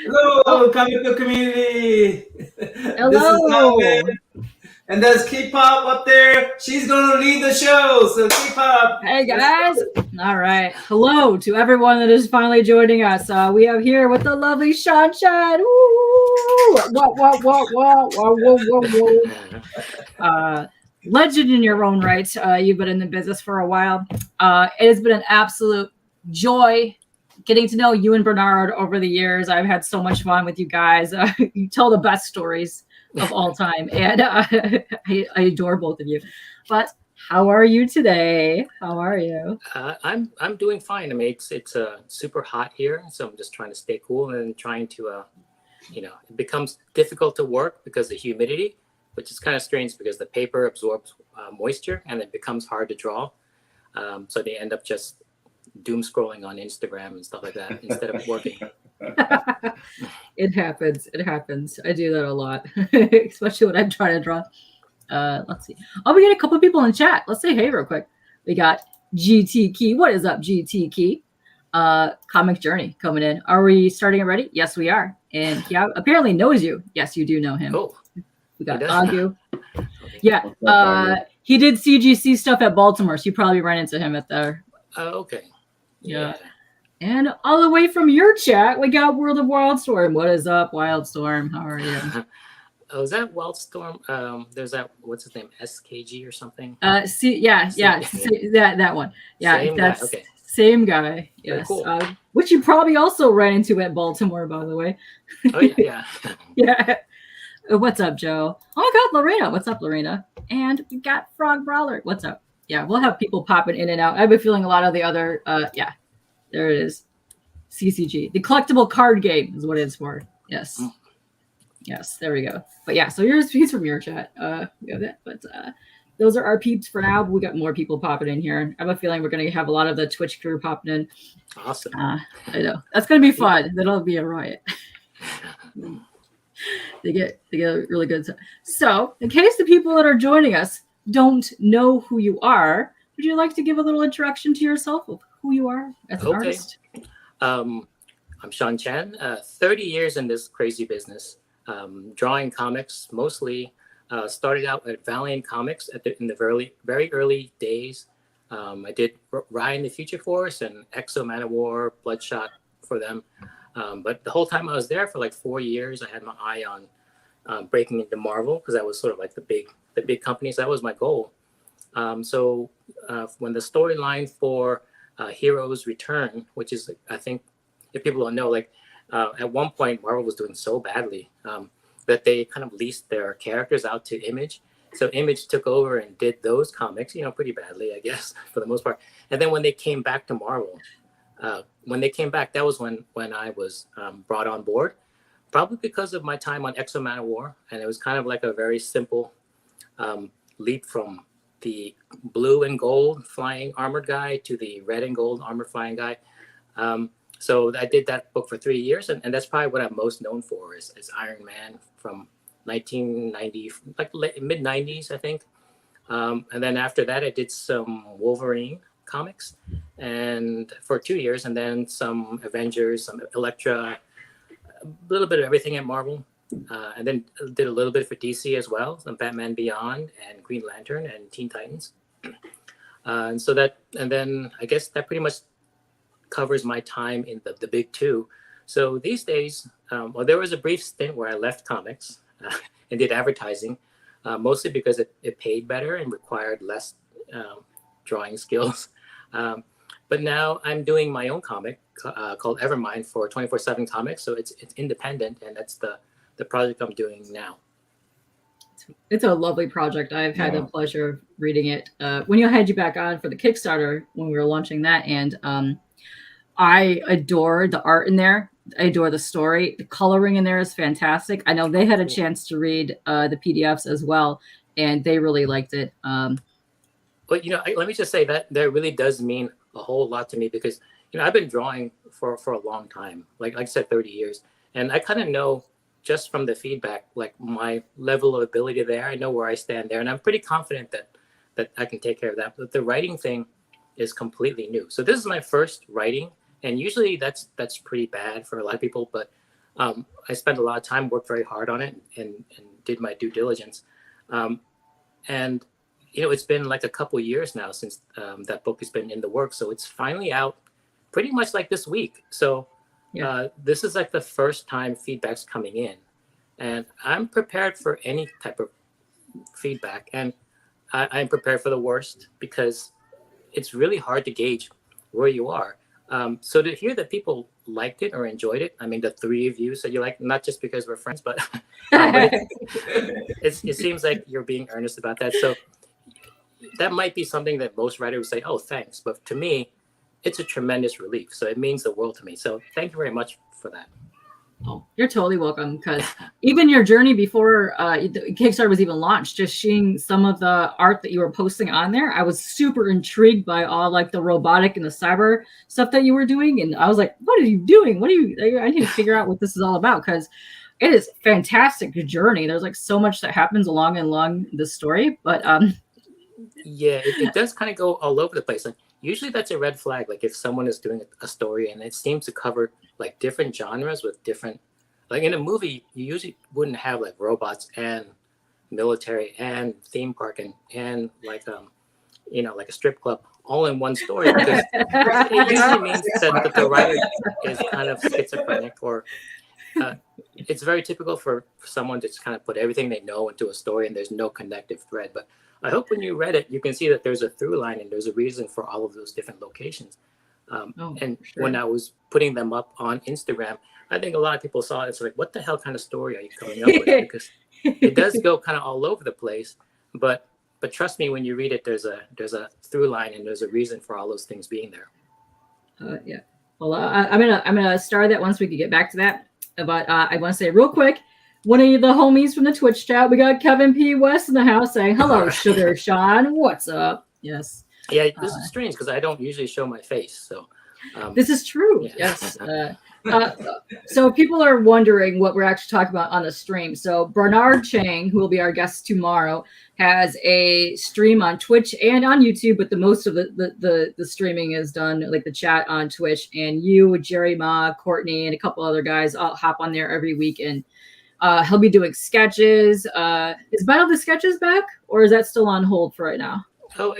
Hello, comic book community. This is Hello. NammaN, and there's K-pop up there. She's gonna lead the show. So K-pop, Hey let's guys. go. All right. Hello to everyone that is finally joining us. We have here with the lovely Sean Chen. Woo! Whoa. Legend in your own right. You've been in the business for a while. It has been an absolute joy getting to know you and Bernard over the years. I've had so much fun with you guys. You tell the best stories of all time, and I adore both of you. But how are you today? How are you? I'm doing fine. I mean, it's super hot here, so I'm just trying to stay cool and trying to, it becomes difficult to work because of humidity, which is kind of strange because the paper absorbs moisture and it becomes hard to draw. So they end up just doom scrolling on Instagram and stuff like that instead of working. It happens. It happens. I do that a lot, especially when I'm trying to draw. Let's see. Oh, we got a couple of people in chat. Let's say hey real quick. We got GT Key. What is up, GT Key? Comic Journey coming in. Are we starting already? Yes, we are. And he apparently knows you. Yes, you do know him. Oh, We got he does? Agu. okay. Yeah. He did CGC stuff at Baltimore, so you probably ran into him at there. Okay. Yeah. And all the way from your chat, we got World of Wildstorm. What is up, Wildstorm? How are you? Oh, is that Wildstorm? There's that, what's his name, SKG or something? That one. Yeah, Same that's guy. Okay. same guy. Yes. Very cool. Which you probably also ran into at Baltimore, by the way. Oh yeah. Yeah. What's up, Joe? Oh my God, Lorena. What's up, Lorena? And we got Frog Brawler. What's up? Yeah, we'll have people popping in and out. I've been feeling a lot of the other. There it is. CCG, the collectible card game, is what it's for. Yes. Yes, there we go. But yeah, so he's from your chat. We have that. But those are our peeps for now. We got more people popping in here. I have a feeling we're going to have a lot of the Twitch crew popping in. Awesome. I know that's going to be fun. That'll be a riot. They get really good. So, in case the people that are joining us don't know who you are, would you like to give a little introduction to yourself of who you are as an artist? I'm Sean Chen. 30 years in this crazy business. Drawing comics mostly. Started out at Valiant Comics in the very early days. I did Ryan the Future Force and Exo Man of War, Bloodshot for them. But the whole time I was there for like 4 years, I had my eye on breaking into Marvel because that was sort of like the big companies. That was my goal. So when the storyline for Heroes Return, which is, I think, if people don't know, like at one point Marvel was doing so badly that they kind of leased their characters out to Image. So Image took over and did those comics, pretty badly, I guess, for the most part. And then when they came back to Marvel, that was when I was brought on board, probably because of my time on Exo Man of War. And it was kind of like a very simple leap from the blue and gold flying armored guy to the red and gold armored flying guy. So I did that book for 3 years, and that's probably what I'm most known for is Iron Man from 1990, like mid 90s, I think. And then after that, I did some Wolverine comics, and for 2 years, and then some Avengers, some Elektra, a little bit of everything at Marvel. And then did a little bit for DC as well, some Batman Beyond and Green Lantern and Teen Titans. And then I guess that pretty much covers my time in the big two. So these days, there was a brief stint where I left comics and did advertising, mostly because it paid better and required less drawing skills. But now I'm doing my own comic called Evermind for 24/7 Comics. So it's independent, and that's the project I'm doing now. It's a lovely project. I've had the pleasure of reading it. When I had you back on for the Kickstarter when we were launching that, and I adore the art in there. I adore the story. The coloring in there is fantastic. I know they had a chance to read the PDFs as well, and they really liked it. But let me just say that really does mean a whole lot to me because I've been drawing for a long time, like I said, 30 years, and I kind of know just from the feedback, like my level of ability there. I know where I stand there, and I'm pretty confident that I can take care of that. But the writing thing is completely new. So this is my first writing, and usually that's pretty bad for a lot of people. But I spent a lot of time, worked very hard on it, and did my due diligence. And it's been like a couple of years now since that book has been in the works. So it's finally out pretty much like this week. So this is like the first time feedback's coming in. And I'm prepared for any type of feedback. And I'm prepared for the worst because it's really hard to gauge where you are. So to hear that people liked it or enjoyed it, I mean, the 3 of you said you like, not just because we're friends, but, it seems like you're being earnest about that. So that might be something that most writers would say, oh, thanks. But to me, it's a tremendous relief. So it means the world to me. So thank you very much for that. Oh, you're totally welcome. Because even your journey before Kickstarter was even launched, just seeing some of the art that you were posting on there, I was super intrigued by all like the robotic and the cyber stuff that you were doing. And I was like, what are you doing? I need to figure out what this is all about, because it is a fantastic journey. There's like so much that happens along the story. But yeah, it does kind of go all over the place. Like usually that's a red flag. Like if someone is doing a story and it seems to cover like different genres with different, like in a movie, you usually wouldn't have like robots and military and theme park and like like a strip club all in one story, because it usually means that the writer is kind of schizophrenic, or it's very typical for someone to just kind of put everything they know into a story and there's no connective thread. But I hope when you read it, you can see that there's a through line and there's a reason for all of those different locations. When I was putting them up on Instagram, I think a lot of people saw it. It's like, what the hell kind of story are you coming up with? Because it does go kind of all over the place. But trust me, when you read it, there's a through line and there's a reason for all those things being there. Yeah. Well, I'm gonna start that once we can get back to that. But I want to say real quick, one of the homies from the Twitch chat, we got Kevin P. West in the house saying, hello, Sugar Sean. What's up? Yes. Yeah, this is strange because I don't usually show my face. So this is true. Yeah. Yes. So people are wondering what we're actually talking about on the stream. So Bernard Chang, who will be our guest tomorrow, has a stream on Twitch and on YouTube, but the most of the streaming is done, like the chat on Twitch. And you, Jerry Ma, Courtney, and a couple other guys all hop on there every week, and he'll be doing sketches. Is Battle of the Sketches back, or is that still on hold for right now? Oh,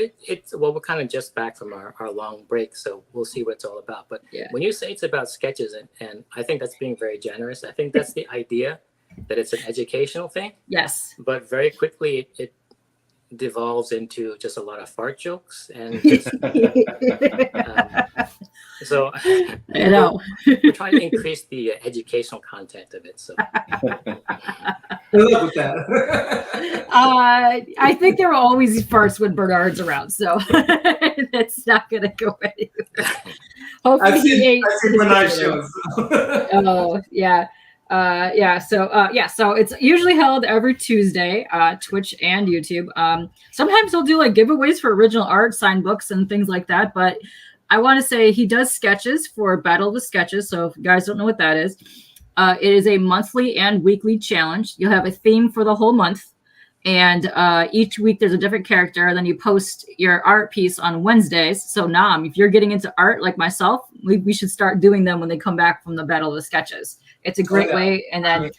we're kind of just back from our long break, so we'll see what it's all about. But when you say it's about sketches, and I think that's being very generous. I think that's the idea, that it's an educational thing. Yes. But very quickly it devolves into just a lot of fart jokes and just, so I know we're trying to increase the educational content of it. So Good luck with that. I think there are always farts when Bernard's around, so that's not going to go anywhere. Hopefully I've seen Bernard shows. Oh yeah. So it's usually held every Tuesday, Twitch and YouTube. Sometimes he'll do like giveaways for original art, signed books, and things like that. But I want to say he does sketches for Battle of the Sketches. So if you guys don't know what that is, it is a monthly and weekly challenge. You'll have a theme for the whole month, and each week there's a different character. And then you post your art piece on Wednesdays. So Nam, if you're getting into art like myself, we should start doing them when they come back from the Battle of the Sketches. It's a great way. And then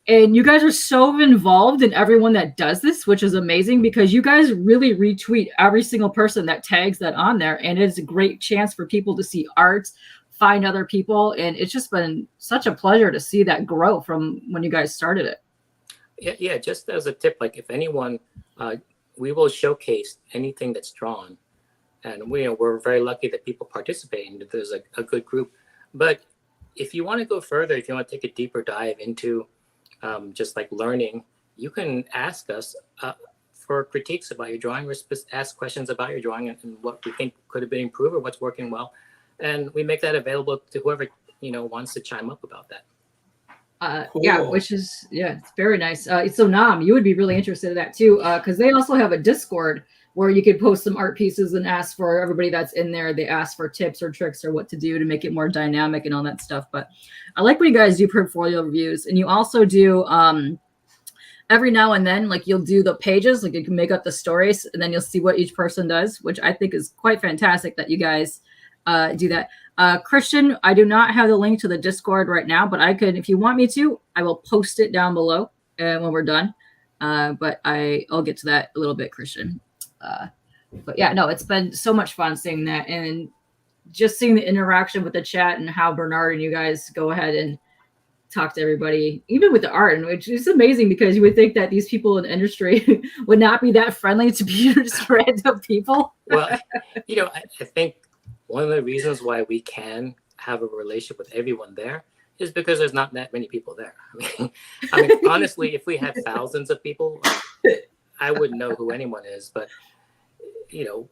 and you guys are so involved in everyone that does this, which is amazing, because you guys really retweet every single person that tags that on there. And it's a great chance for people to see art, find other people. And it's just been such a pleasure to see that grow from when you guys started it. Yeah. Just as a tip, like if anyone, we will showcase anything that's drawn, and we're very lucky that people participate and that there's a good group. But if you want to go further, if you want to take a deeper dive into just like learning, you can ask us for critiques about your drawing, or ask questions about your drawing and what we think could have been improved or what's working well. And we make that available to whoever, wants to chime up about that. Cool. Yeah, it's very nice. So Nam, you would be really interested in that too, because they also have a Discord where you could post some art pieces and ask for everybody that's in there. They ask for tips or tricks or what to do to make it more dynamic and all that stuff. But I like when you guys do portfolio reviews, and you also do every now and then, like you'll do the pages, like you can make up the stories, and then you'll see what each person does, which I think is quite fantastic that you guys do that. Christian, I do not have the link to the Discord right now, but I could, if you want me to, I will post it down below when we're done. But I'll get to that a little bit, Christian. But yeah, no, it's been so much fun seeing that and just seeing the interaction with the chat and how Bernard and you guys go ahead and talk to everybody, even with the art, which is amazing because you would think that these people in the industry would not be that friendly to be just random people. Well, you know, I think one of the reasons why we can have a relationship with everyone there is because there's not that many people there. I mean, honestly, if we had thousands of people, I wouldn't know who anyone is. But you know,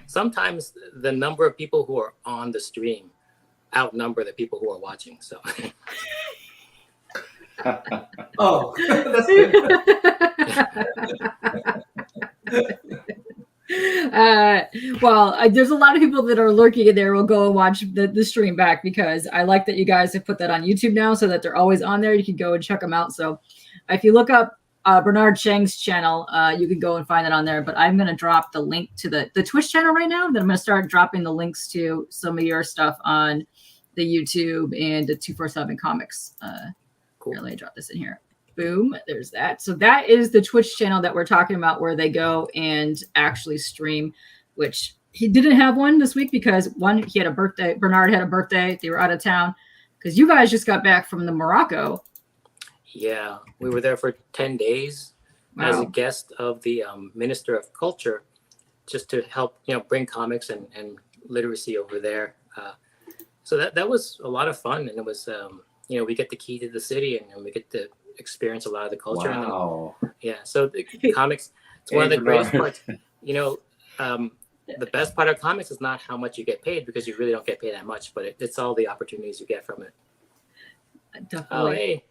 sometimes the number of people who are on the stream outnumber the people who are watching. So. Oh, that's good. Well, there's a lot of people that are lurking in there. Will go and watch the stream back because I like that you guys have put that on YouTube now so that they're always on there. You can go and check them out. So if you look up Bernard Chang's channel, you can go and find it on there. But I'm going to drop the link to the Twitch channel right now. Then I'm going to start dropping the links to some of your stuff on the YouTube and the 247 Comics. Cool. Let me drop this in here. Boom. There's that. So that is the Twitch channel that we're talking about where they go and actually stream, which he didn't have one this week because one, he had a birthday. Bernard had a birthday. They were out of town because you guys just got back from the Morocco. Yeah, we were there for 10 days as a guest of the Minister of Culture, just to help, you know, bring comics and literacy over there. So that was a lot of fun, and it was, you know, we get the key to the city, and we get to experience a lot of the culture. Wow. And yeah, so the comics, it's one of the greatest parts. You know, the best part of comics is not how much you get paid, because you really don't get paid that much, but it's all the opportunities you get from it. Definitely. Oh, hey.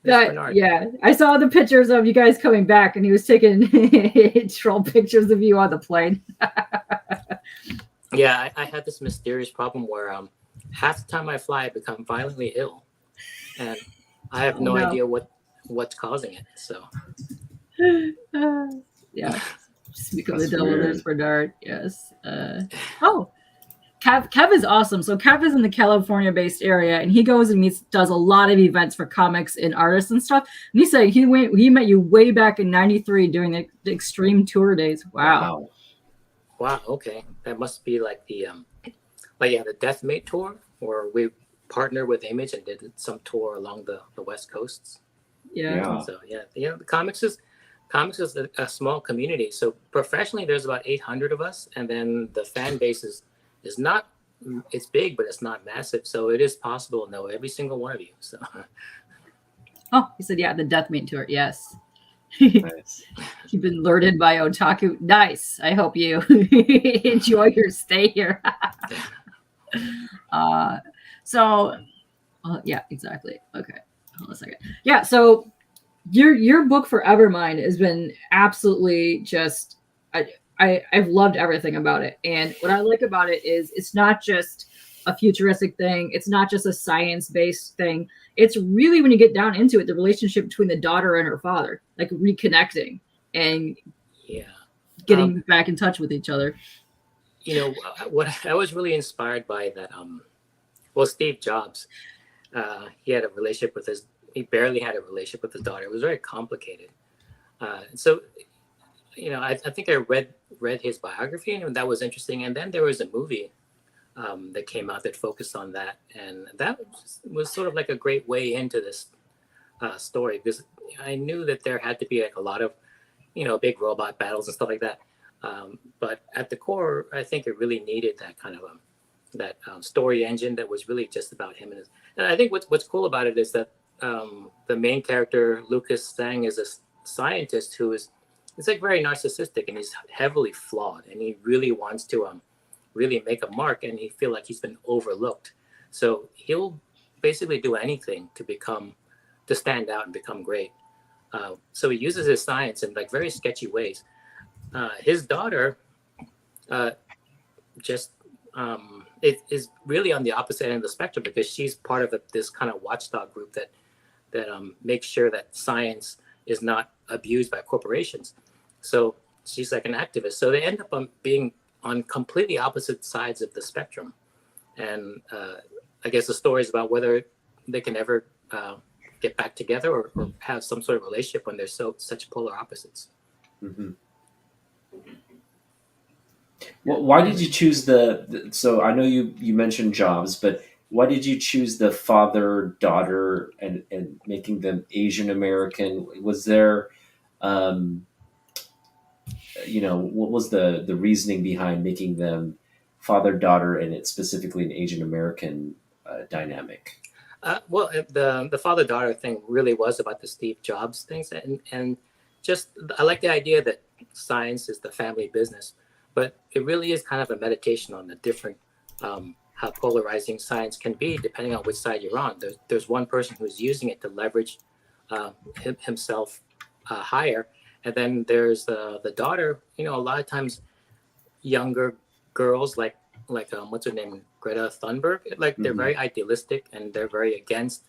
Yeah, I saw the pictures of you guys coming back, and he was taking troll pictures of you on the plane. Yeah, I had this mysterious problem where half the time I fly, I become violently ill, and I have no idea what's causing it. So, yeah, speak of the devil, there's Bernard. Yes. Kev is awesome. So Kev is in the California-based area, and he goes and does a lot of events for comics and artists and stuff. And he said he met you way back in '93 during the Extreme Tour days. Wow. Okay, that must be like the the Deathmate tour, where we partnered with Image and did some tour along the West Coasts. Yeah. So yeah, the comics is a small community. So professionally, there's about 800 of us, and then the fan base is not, it's big, but it's not massive. So it is possible to know every single one of you. So. Oh, he said, yeah, the Deathmate tour. Yes. Nice. You've been lured by Otaku. Nice. I hope you enjoy your stay here. Yeah, exactly. Okay. Hold on a second. Yeah. So your book for Evermind has been absolutely just, I've loved everything about it. And what I like about it is it's not just a futuristic thing. It's not just a science-based thing. It's really, when you get down into it, the relationship between the daughter and her father, like reconnecting and getting back in touch with each other. You know, what I was really inspired by that, Steve Jobs, he barely had a relationship with his daughter. It was very complicated. So, you know, I think I read his biography, and that was interesting. And then there was a movie that came out that focused on that, and that was sort of like a great way into this story, because I knew that there had to be like a lot of, you know, big robot battles and stuff like that. But at the core, I think it really needed that kind of story engine that was really just about him and I think what's cool about it is that the main character, Lucas Sang, is a scientist who is like very narcissistic, and he's heavily flawed, and he really wants to really make a mark, and he feel like he's been overlooked. So he'll basically do anything to stand out and become great. So he uses his science in like very sketchy ways. His daughter it is really on the opposite end of the spectrum, because she's part of this kind of watchdog group that makes sure that science is not abused by corporations. So she's like an activist. So they end up being on completely opposite sides of the spectrum. And I guess the story is about whether they can ever get back together or have some sort of relationship when they're such polar opposites. Mm-hmm. Well, why did you choose so I know you mentioned jobs, but why did you choose the father-daughter and making them Asian American? Was there, what was the reasoning behind making them father-daughter and it's specifically an Asian American dynamic? Well, the father-daughter thing really was about the Steve Jobs things, and just I like the idea that science is the family business, but it really is kind of a meditation on the different how polarizing science can be depending on which side you're on. There's one person who's using it to leverage himself higher, and then there's the daughter. A lot of times younger girls like what's her name, Greta Thunberg, like they're very idealistic and they're very against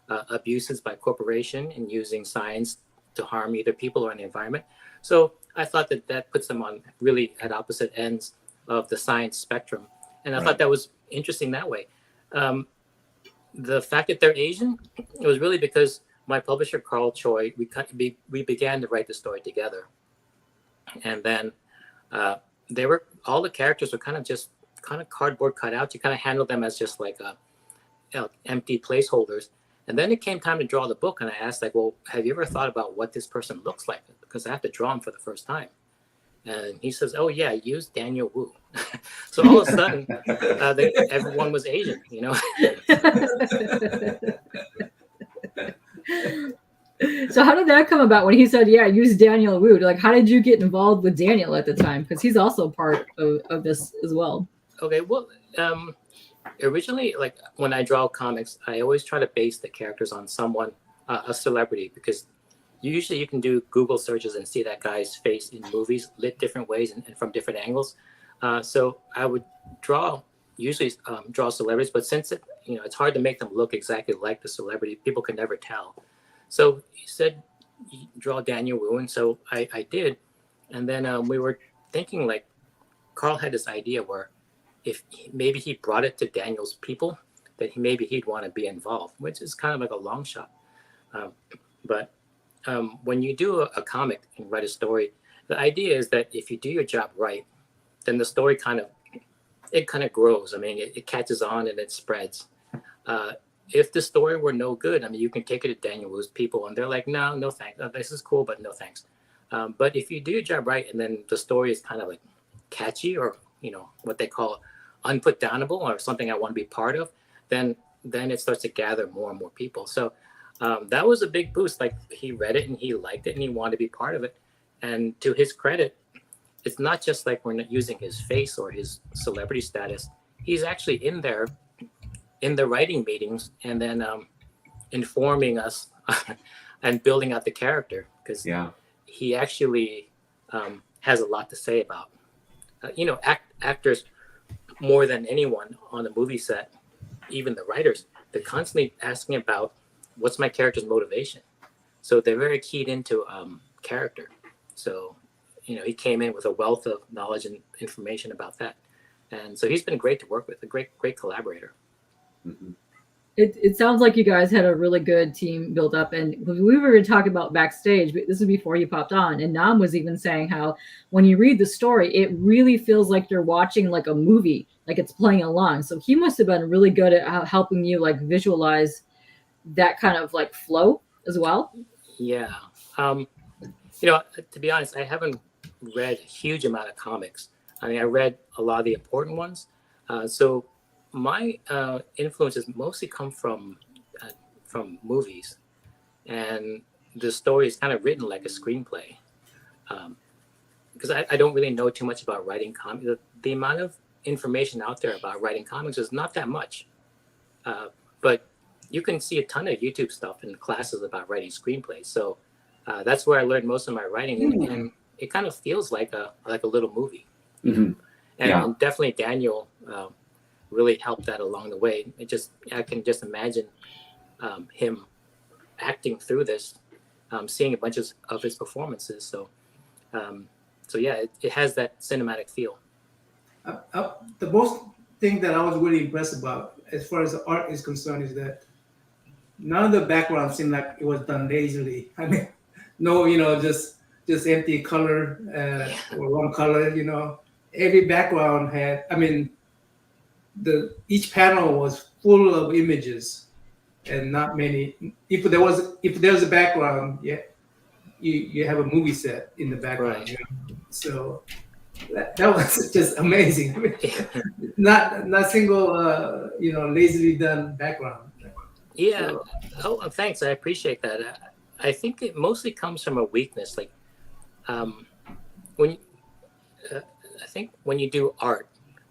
abuses by corporation and using science to harm either people or the environment. So I thought that puts them on really at opposite ends of the science spectrum, and I thought that was interesting that way. The fact that they're Asian, it was really because my publisher Carl Choi, we began to write the story together, and then all the characters were kind of cardboard cutouts. You kind of handle them as just like empty placeholders. And then it came time to draw the book, and I asked, like, well, have you ever thought about what this person looks like? Because I have to draw him for the first time. And he says, oh, yeah, use Daniel Wu. So all of a sudden, everyone was Asian, So how did that come about when he said, yeah, use Daniel Wu? Like, how did you get involved with Daniel at the time? Because he's also part of this as well. Okay, well, originally, like when I draw comics, I always try to base the characters on someone, a celebrity, because usually you can do Google searches and see that guy's face in movies lit different ways and from different angles. So I would usually draw celebrities, but since it's hard to make them look exactly like the celebrity, people can never tell. So he said, draw Daniel Wu, and so I did. And then we were thinking, like, Carl had this idea where if maybe he brought it to Daniel's people, that maybe he'd want to be involved, which is kind of like a long shot. But when you do a comic and write a story, the idea is that if you do your job right, then the story kind of grows. I mean, it catches on and it spreads. If the story were no good, I mean, you can take it to Daniel Wu's people, and they're like, no thanks. This is cool, but no thanks. But if you do your job right, and then the story is kind of like catchy, or what they call unputdownable, or something I want to be part of, then it starts to gather more and more people. So that was a big boost. Like, he read it and he liked it and he wanted to be part of it. And to his credit, it's not just like we're not using his face or his celebrity status. He's actually in there in the writing meetings, and then informing us and building out the character, because he actually has a lot to say about actors more than anyone on a movie set. Even the writers, they're constantly asking about what's my character's motivation, so they're very keyed into character. So he came in with a wealth of knowledge and information about that, and so he's been great to work with, a great collaborator. Mm-hmm. It sounds like you guys had a really good team built up, and we were talking about backstage, but this is before you popped on, and Nam was even saying how when you read the story, it really feels like you're watching like a movie, like it's playing along. So he must have been really good at helping you like visualize that kind of like flow as well. Yeah. To be honest, I haven't read a huge amount of comics. I mean, I read a lot of the important ones. So my influences mostly come from movies, and the story is kind of written like a screenplay, because I don't really know too much about writing comics. The amount of information out there about writing comics is not that much, but you can see a ton of YouTube stuff and classes about writing screenplays. So that's where I learned most of my writing, and it kind of feels like a little movie. Mm-hmm. And definitely Daniel really helped that along the way. I can just imagine him acting through this, seeing a bunch of his performances. So yeah, it has that cinematic feel. The most thing that I was really impressed about, as far as the art is concerned, is that none of the background seemed like it was done lazily. I mean, no, just empty color or one color. Every background had. I mean, each panel was full of images, and not many. If there was a background, yeah, you have a movie set in the background. Right. So that was just amazing. I mean, not single lazily done background. Yeah. So, Oh, thanks. I appreciate that. I think it mostly comes from a weakness. Like when you, I think when you do art,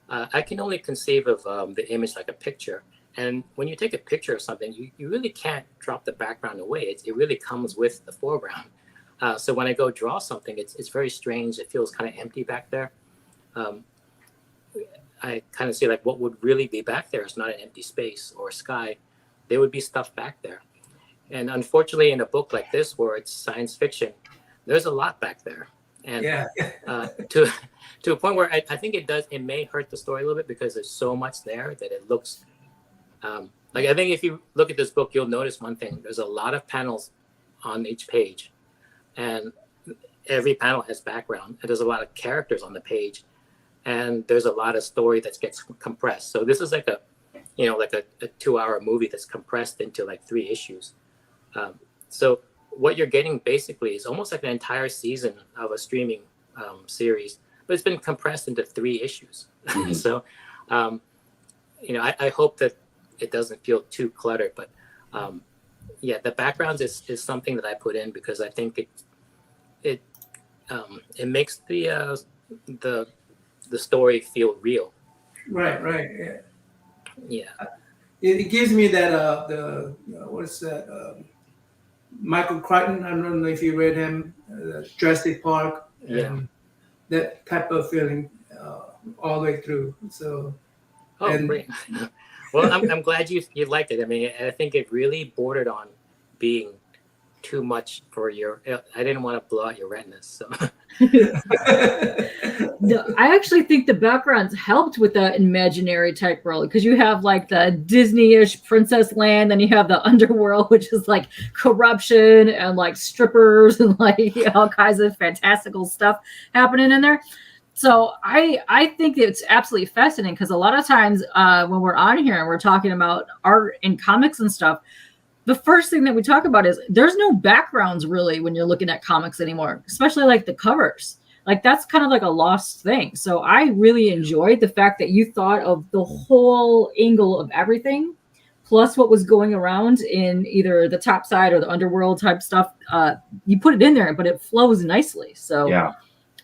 I can only conceive of the image like a picture. And when you take a picture of something, you really can't drop the background away. It really comes with the foreground. So when I go draw something, it's very strange. It feels kind of empty back there. I kind of see like what would really be back there is not an empty space or sky. There would be stuff back there. And unfortunately, in a book like this, where it's science fiction, there's a lot back there. And yeah. to a point where I think it may hurt the story a little bit because there's so much there that it looks like, I think if you look at this book, you'll notice one thing. There's a lot of panels on each page, and every panel has background, and there's a lot of characters on the page, and there's a lot of story that gets compressed. So this is like a 2-hour movie that's compressed into like 3 issues. So what you're getting basically is almost like an entire season of a streaming series, but it's been compressed into 3 issues. Mm-hmm. So, I hope that it doesn't feel too cluttered, but the backgrounds is something that I put in because I think it makes the story feel real. Right. Yeah. Yeah. It gives me that what's that? Michael Crichton. I don't know if you read him, Jurassic Park, and that type of feeling all the way through. So. Great. Well, I'm glad you liked it. I mean, I think it really bordered on being too much for your. I didn't want to blow out your retinas, so. I actually think the backgrounds helped with that imaginary type world because you have like the Disney-ish princess land, then you have the underworld, which is like corruption and like strippers and like all kinds of fantastical stuff happening in there. So I think it's absolutely fascinating because a lot of times when we're on here and we're talking about art and comics and stuff, the first thing that we talk about is there's no backgrounds really when you're looking at comics anymore, especially like the covers. Like that's kind of like a lost thing. So I really enjoyed the fact that you thought of the whole angle of everything, plus what was going around in either the top side or the underworld type stuff. You put it in there, but it flows nicely. So Yeah.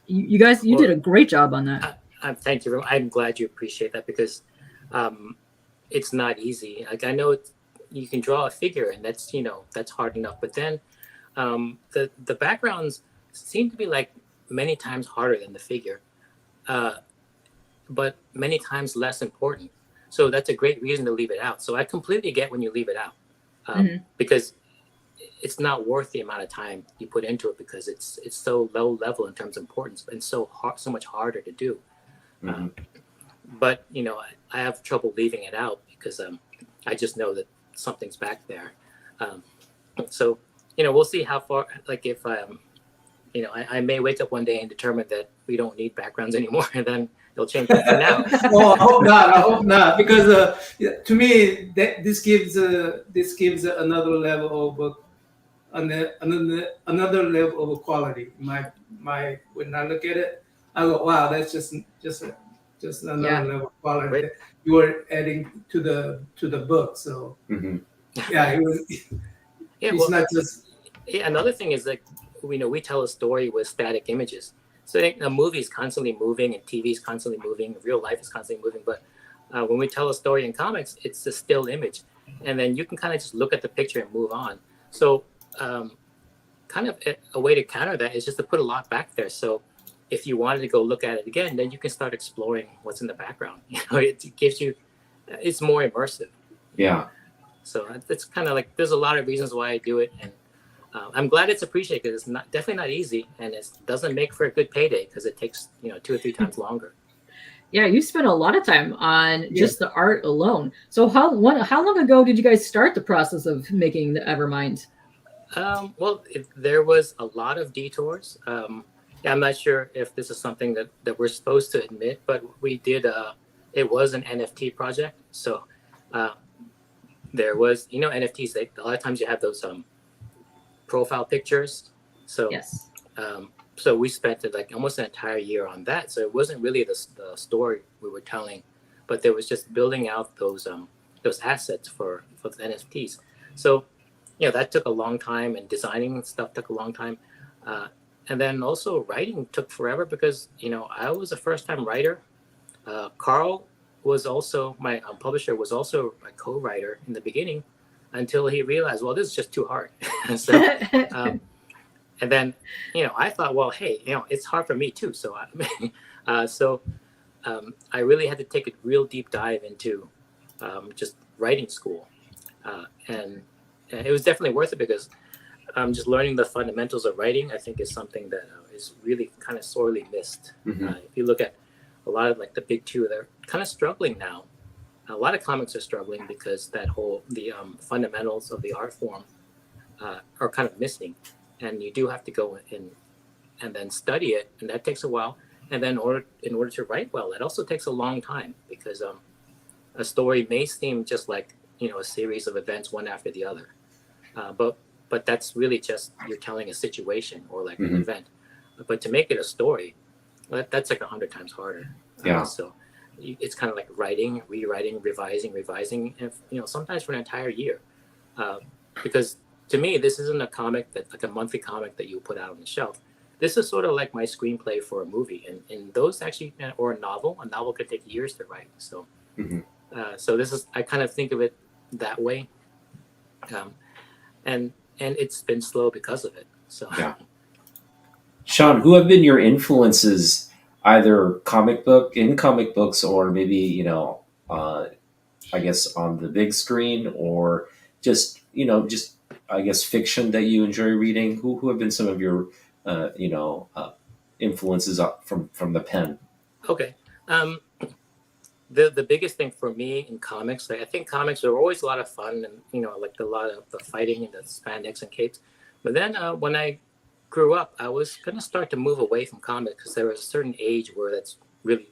You guys did a great job on that. Thank you. I'm glad you appreciate that because it's not easy. Like I know you can draw a figure and that's hard enough. But then the backgrounds seem to be like many times harder than the figure, but many times less important. So that's a great reason to leave it out. So I completely get when you leave it out because it's not worth the amount of time you put into it because it's so low level in terms of importance and so much harder to do. Mm-hmm. But I have trouble leaving it out because I just know that something's back there. So we'll see how far. Like if I may wake up one day and determine that we don't need backgrounds anymore, and then they'll change it for now. Well, I hope not, because to me this gives another level of another level of quality. When I look at it, I go, wow, that's just another level of quality that you were adding to the book. So it was. It's not just. Yeah, another thing is like we tell a story with static images. So a movie is constantly moving and TV is constantly moving. Real life is constantly moving. But when we tell a story in comics, it's a still image. And then you can kind of just look at the picture and move on. So kind of a way to counter that is just to put a lot back there. So if you wanted to go look at it again, then you can start exploring what's in the background. It gives you, it's more immersive. Yeah. So it's kind of like, there's a lot of reasons why I do it. And I'm glad it's appreciated because it's definitely not easy, and it doesn't make for a good payday because it takes 2 or 3 times longer. Yeah, you spent a lot of time on Yeah. just the art alone. So how long ago did you guys start the process of making the Evermind? Well, there was a lot of detours. Yeah, I'm not sure if this is something that we're supposed to admit, but we did. It was an NFT project, so uh, there was, NFTs. A lot of times you have those profile pictures. So Yes. so we spent like almost an entire year on that. So it wasn't really the story we were telling, but there was just building out those assets for the NFTs. So that took a long time, and designing stuff took a long time. And then also writing took forever because I was a first time writer. Carl was also my publisher, was also a co-writer in the beginning until he realized, well, this is just too hard. So um, and then I thought, well, hey, it's hard for me too. So I really had to take a real deep dive into just writing school, and it was definitely worth it because just learning the fundamentals of writing, I think, is something that is really kind of sorely missed. If you look at a lot of like the big two, they're kind of struggling now. A lot of comics are struggling because the fundamentals of the art form are kind of missing, and you do have to go in and then study it, and that takes a while. And then in order to write well, it also takes a long time because a story may seem just like a series of events one after the other, but that's really just you're telling a situation or like an event. But to make it a story, that's like 100 times harder. Yeah. So it's kind of like writing, rewriting, revising, and sometimes for an entire year, because to me this isn't a comic that like a monthly comic that you put out on the shelf. This is sort of like my screenplay for a movie, and those actually, or a novel. A novel could take years to write. So, so this is, I kind of think of it that way, and it's been slow because of it. So, Yeah. Sean, who have been your influences, either comic books, or maybe I guess on the big screen, or just I guess fiction that you enjoy reading? Who have been some of your influences from the pen? okay. The biggest thing for me in comics, like, I think comics are always a lot of fun, and like a lot of the fighting and the spandex and capes. But then when I grew up, I was gonna start to move away from comics because there was a certain age where that's really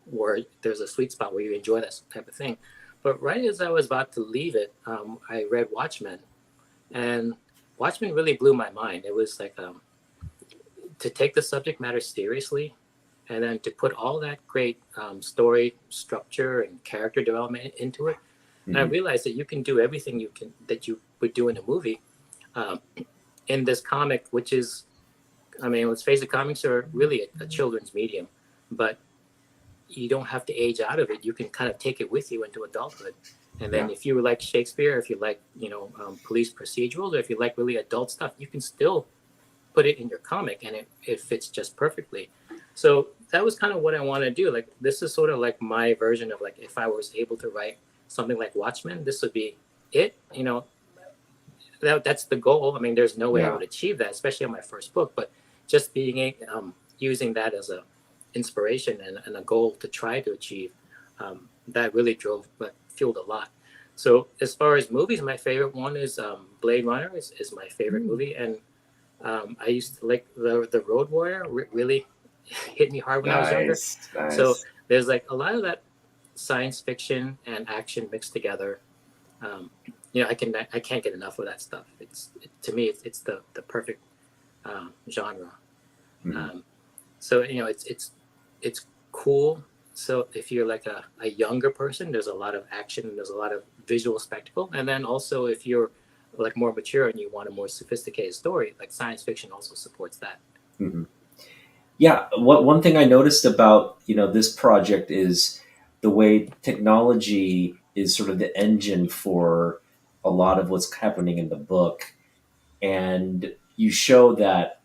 where there's a sweet spot where you enjoy that type of thing. But right as I was about to leave it, I read Watchmen, and Watchmen really blew my mind. It was like to take the subject matter seriously, and then to put all that great story structure and character development into it. And I realized that you can do everything that you would do in a movie in this comic, which is, I mean, let's face it, comics are really a children's medium, but you don't have to age out of it. You can kind of take it with you into adulthood. And then if you like Shakespeare, if you like, police procedurals, or if you like really adult stuff, you can still put it in your comic, and it fits just perfectly. So that was kind of what I want to do. Like, this is sort of like my version of, like, if I was able to write something like Watchmen, this would be it. That's the goal. I mean, there's no way I would achieve that, especially on my first book, but just being using that as a inspiration and a goal to try to achieve, that really fueled a lot. So as far as movies, my favorite one is Blade Runner is my favorite movie, and I used to like the Road Warrior. Really hit me hard when I was younger. Nice. So there's like a lot of that science fiction and action mixed together. I can't get enough of that stuff. To me, it's the perfect genre. So it's cool. So if you're like a younger person, there's a lot of action, and there's a lot of visual spectacle. And then also if you're like more mature and you want a more sophisticated story, like science fiction also supports that. Yeah, one thing I noticed about this project is the way technology is sort of the engine for a lot of what's happening in the book, and you show that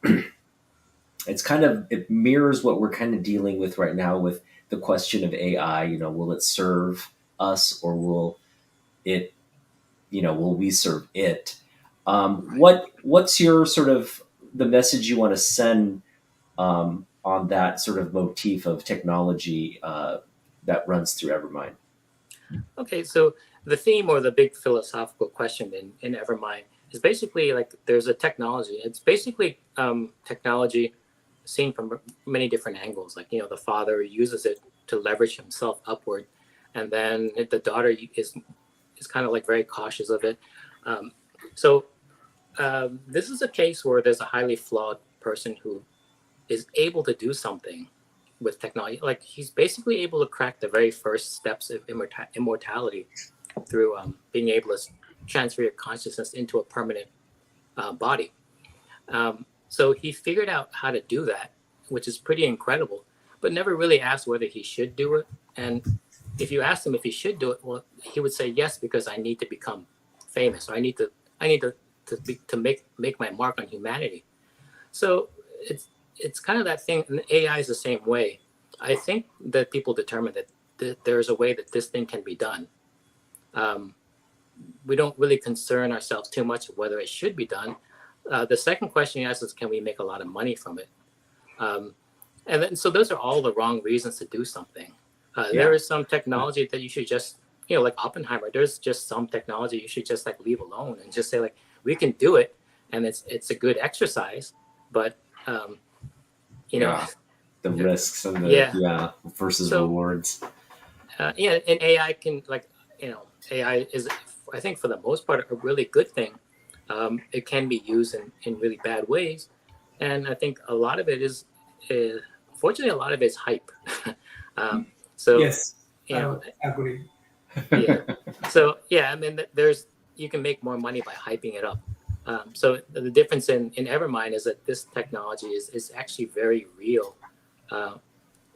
it mirrors what we're kind of dealing with right now with the question of AI. Will it serve us, or it will we serve it? What's your sort of the message you want to send on that sort of motif of technology that runs through Evermind. Okay, so the theme or the big philosophical question in Evermind is basically like there's a technology. It's basically technology seen from many different angles. Like, the father uses it to leverage himself upward, and then the daughter is kind of like very cautious of it. So this is a case where there's a highly flawed person who is able to do something with technology. Like, he's basically able to crack the very first steps of immortality through being able to transfer your consciousness into a permanent body. So he figured out how to do that, which is pretty incredible, but never really asked whether he should do it. And if you asked him if he should do it, well, he would say yes, because I need to become famous, or I need to make my mark on humanity. So it's kind of that thing, and AI is the same way. I think that people determine that there's a way that this thing can be done. We don't really concern ourselves too much whether it should be done. The second question you ask is, can we make a lot of money from it? And then, so those are all the wrong reasons to do something. There is some technology that you should just, like Oppenheimer, there's just some technology you should just like leave alone and just say like, we can do it, and it's a good exercise, but the risks and the versus rewards. And AI can, like, AI is, I think, for the most part, a really good thing. It can be used in really bad ways, and I think a lot of it is fortunately, a lot of it's hype. So yes, I agree. So I mean, you can make more money by hyping it up. So the difference in Evermind is that this technology is actually very real,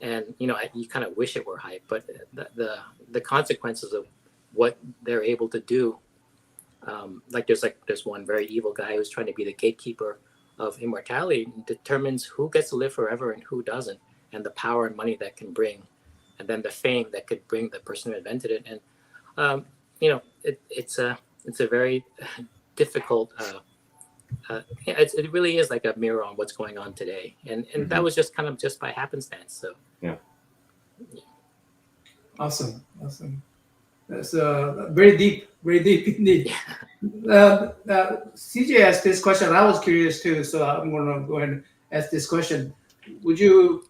and you kind of wish it were hype, but the consequences of what they're able to do, like there's one very evil guy who's trying to be the gatekeeper of immortality, and determines who gets to live forever and who doesn't, and the power and money that can bring, and then the fame that could bring the person who invented it. And it's a very difficult. It really is like a mirror on what's going on today, and that was just kind of just by happenstance. So Awesome. That's very deep indeed. CJ asked this question. I was curious too, so I'm going to go ahead and ask this question. Do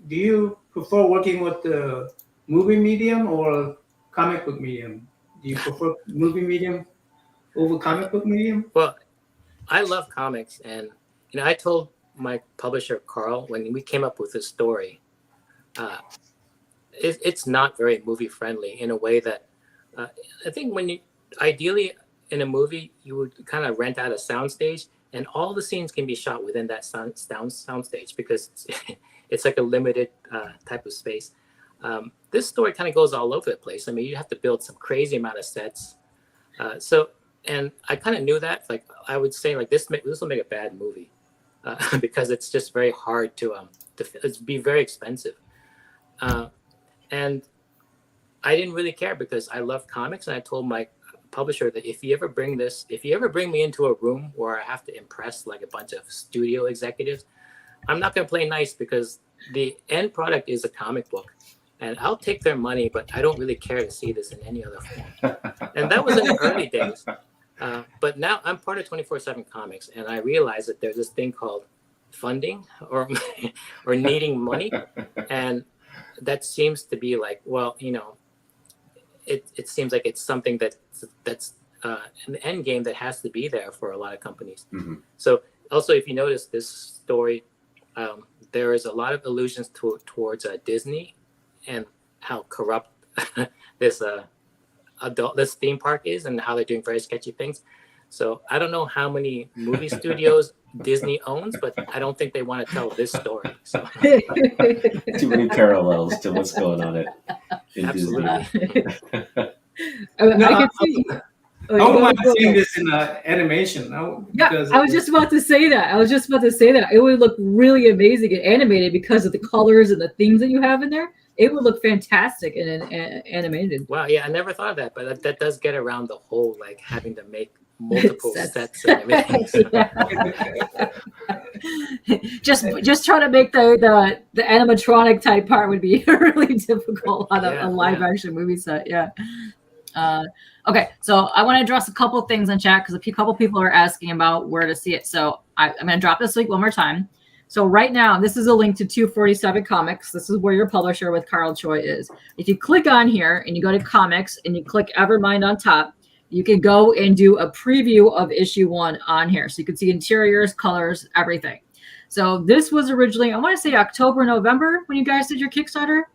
you prefer working with the movie medium or comic book medium? Do you prefer movie medium over comic book medium? Well, I love comics, and I told my publisher Carl when we came up with this story, it's not very movie friendly in a way that I think ideally in a movie you would kind of rent out a soundstage, and all the scenes can be shot within that soundstage because it's like a limited type of space. This story kind of goes all over the place. I mean, you have to build some crazy amount of sets. And I kind of knew that. Like, I would say, like, this will make a bad movie because it's just very hard to be very expensive. And I didn't really care because I love comics, and I told my publisher that if you ever bring me into a room where I have to impress like a bunch of studio executives, I'm not going to play nice, because the end product is a comic book. And I'll take their money, but I don't really care to see this in any other form. And that was in the early days. But now I'm part of 24/7 Comics, and I realize that there's this thing called funding or needing money. And that seems to be like, well, it seems like it's something that's an end game that has to be there for a lot of companies. Mm-hmm. So also, if you notice this story, there is a lot of allusions towards Disney and how corrupt this theme park is, and how they're doing very sketchy things. So I don't know how many movie studios Disney owns, but I don't think they want to tell this story. So. Too many parallels to what's going on in Absolutely. Disney. I can see. I don't mind seeing this in animation. I was just about to say that. It would look really amazing and animated because of the colors and the themes that you have in there. It would look fantastic in an animated. Wow, yeah, I never thought of that, but that does get around the whole like having to make multiple Sets. sets and everything. just trying to make the animatronic type part would be really difficult on a live action movie set. Yeah. Okay, so I want to address a couple things in chat because a couple people are asking about where to see it. So I'm going to drop this link one more time. So right now, this is a link to 247 Comics. This is where your publisher with Carl Choi is. If you click on here and you go to Comics and you click Evermind on top, you can go and do a preview of issue 1 on here. So you can see interiors, colors, everything. So this was originally, I want to say October, November when you guys did your Kickstarter.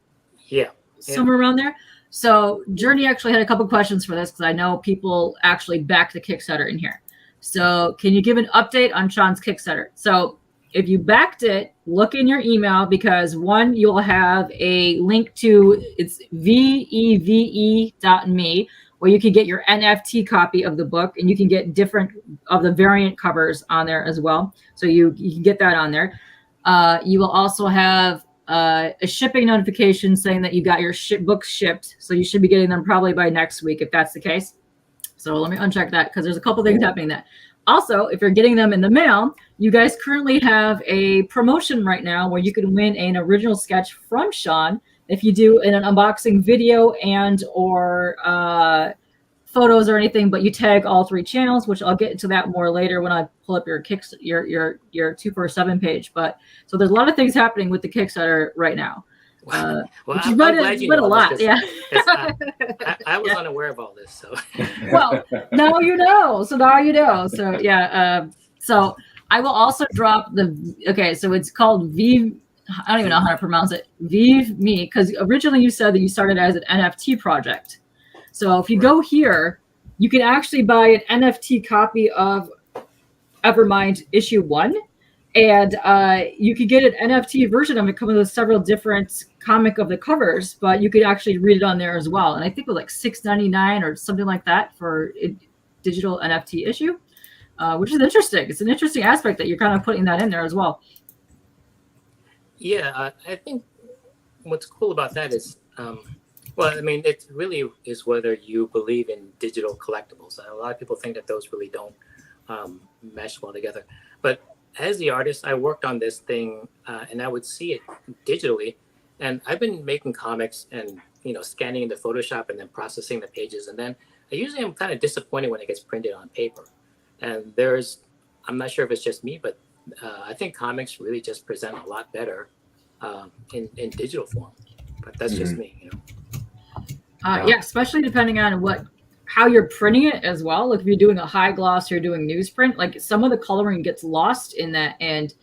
Yeah. Somewhere around there. So Journey actually had a couple questions for this because I know people actually backed the Kickstarter in here. So can you give an update on Sean's Kickstarter? So if you backed it, look in your email because one, you'll have a link to it's veve.me where you can get your NFT copy of the book and you can get different of the variant covers on there as well. So you can get that on there. You will also have a shipping notification saying that you got your books shipped. So you should be getting them probably by next week if that's the case. So let me uncheck that because there's a couple things happening there. Also, if you're getting them in the mail, you guys currently have a promotion right now where you can win an original sketch from Sean if you do an unboxing video and or photos or anything, but you tag all 3 channels, which I'll get into that more later when I pull up your 247 page. But so there's a lot of things happening with the Kickstarter right now. Well, I'm glad you know a lot. Yeah, I was unaware of all this. So well, now you know. So now you know. So yeah. So I will also drop okay. So it's called Vive. I don't even know how to pronounce it. Vive Me, because originally you said that you started as an NFT project. So if you go here, you can actually buy an NFT copy of Evermind issue 1. And you could get an NFT version of it coming with several different comic of the covers, but you could actually read it on there as well. And I think it was like $6.99 or something like that for a digital NFT issue, which is interesting. It's an interesting aspect that you're kind of putting that in there as well. Yeah, I think what's cool about that is, well, I mean, it really is whether you believe in digital collectibles. A lot of people think that those really don't mesh well together. But as the artist, I worked on this thing and I would see it digitally. And I've been making comics and, scanning into Photoshop and then processing the pages. And then I usually am kind of disappointed when it gets printed on paper. And I'm not sure if it's just me, but I think comics really just present a lot better in digital form. But that's just me, Yeah, especially depending on how you're printing it as well. Like if you're doing a high gloss, you're doing newsprint, like some of the coloring gets lost in that, and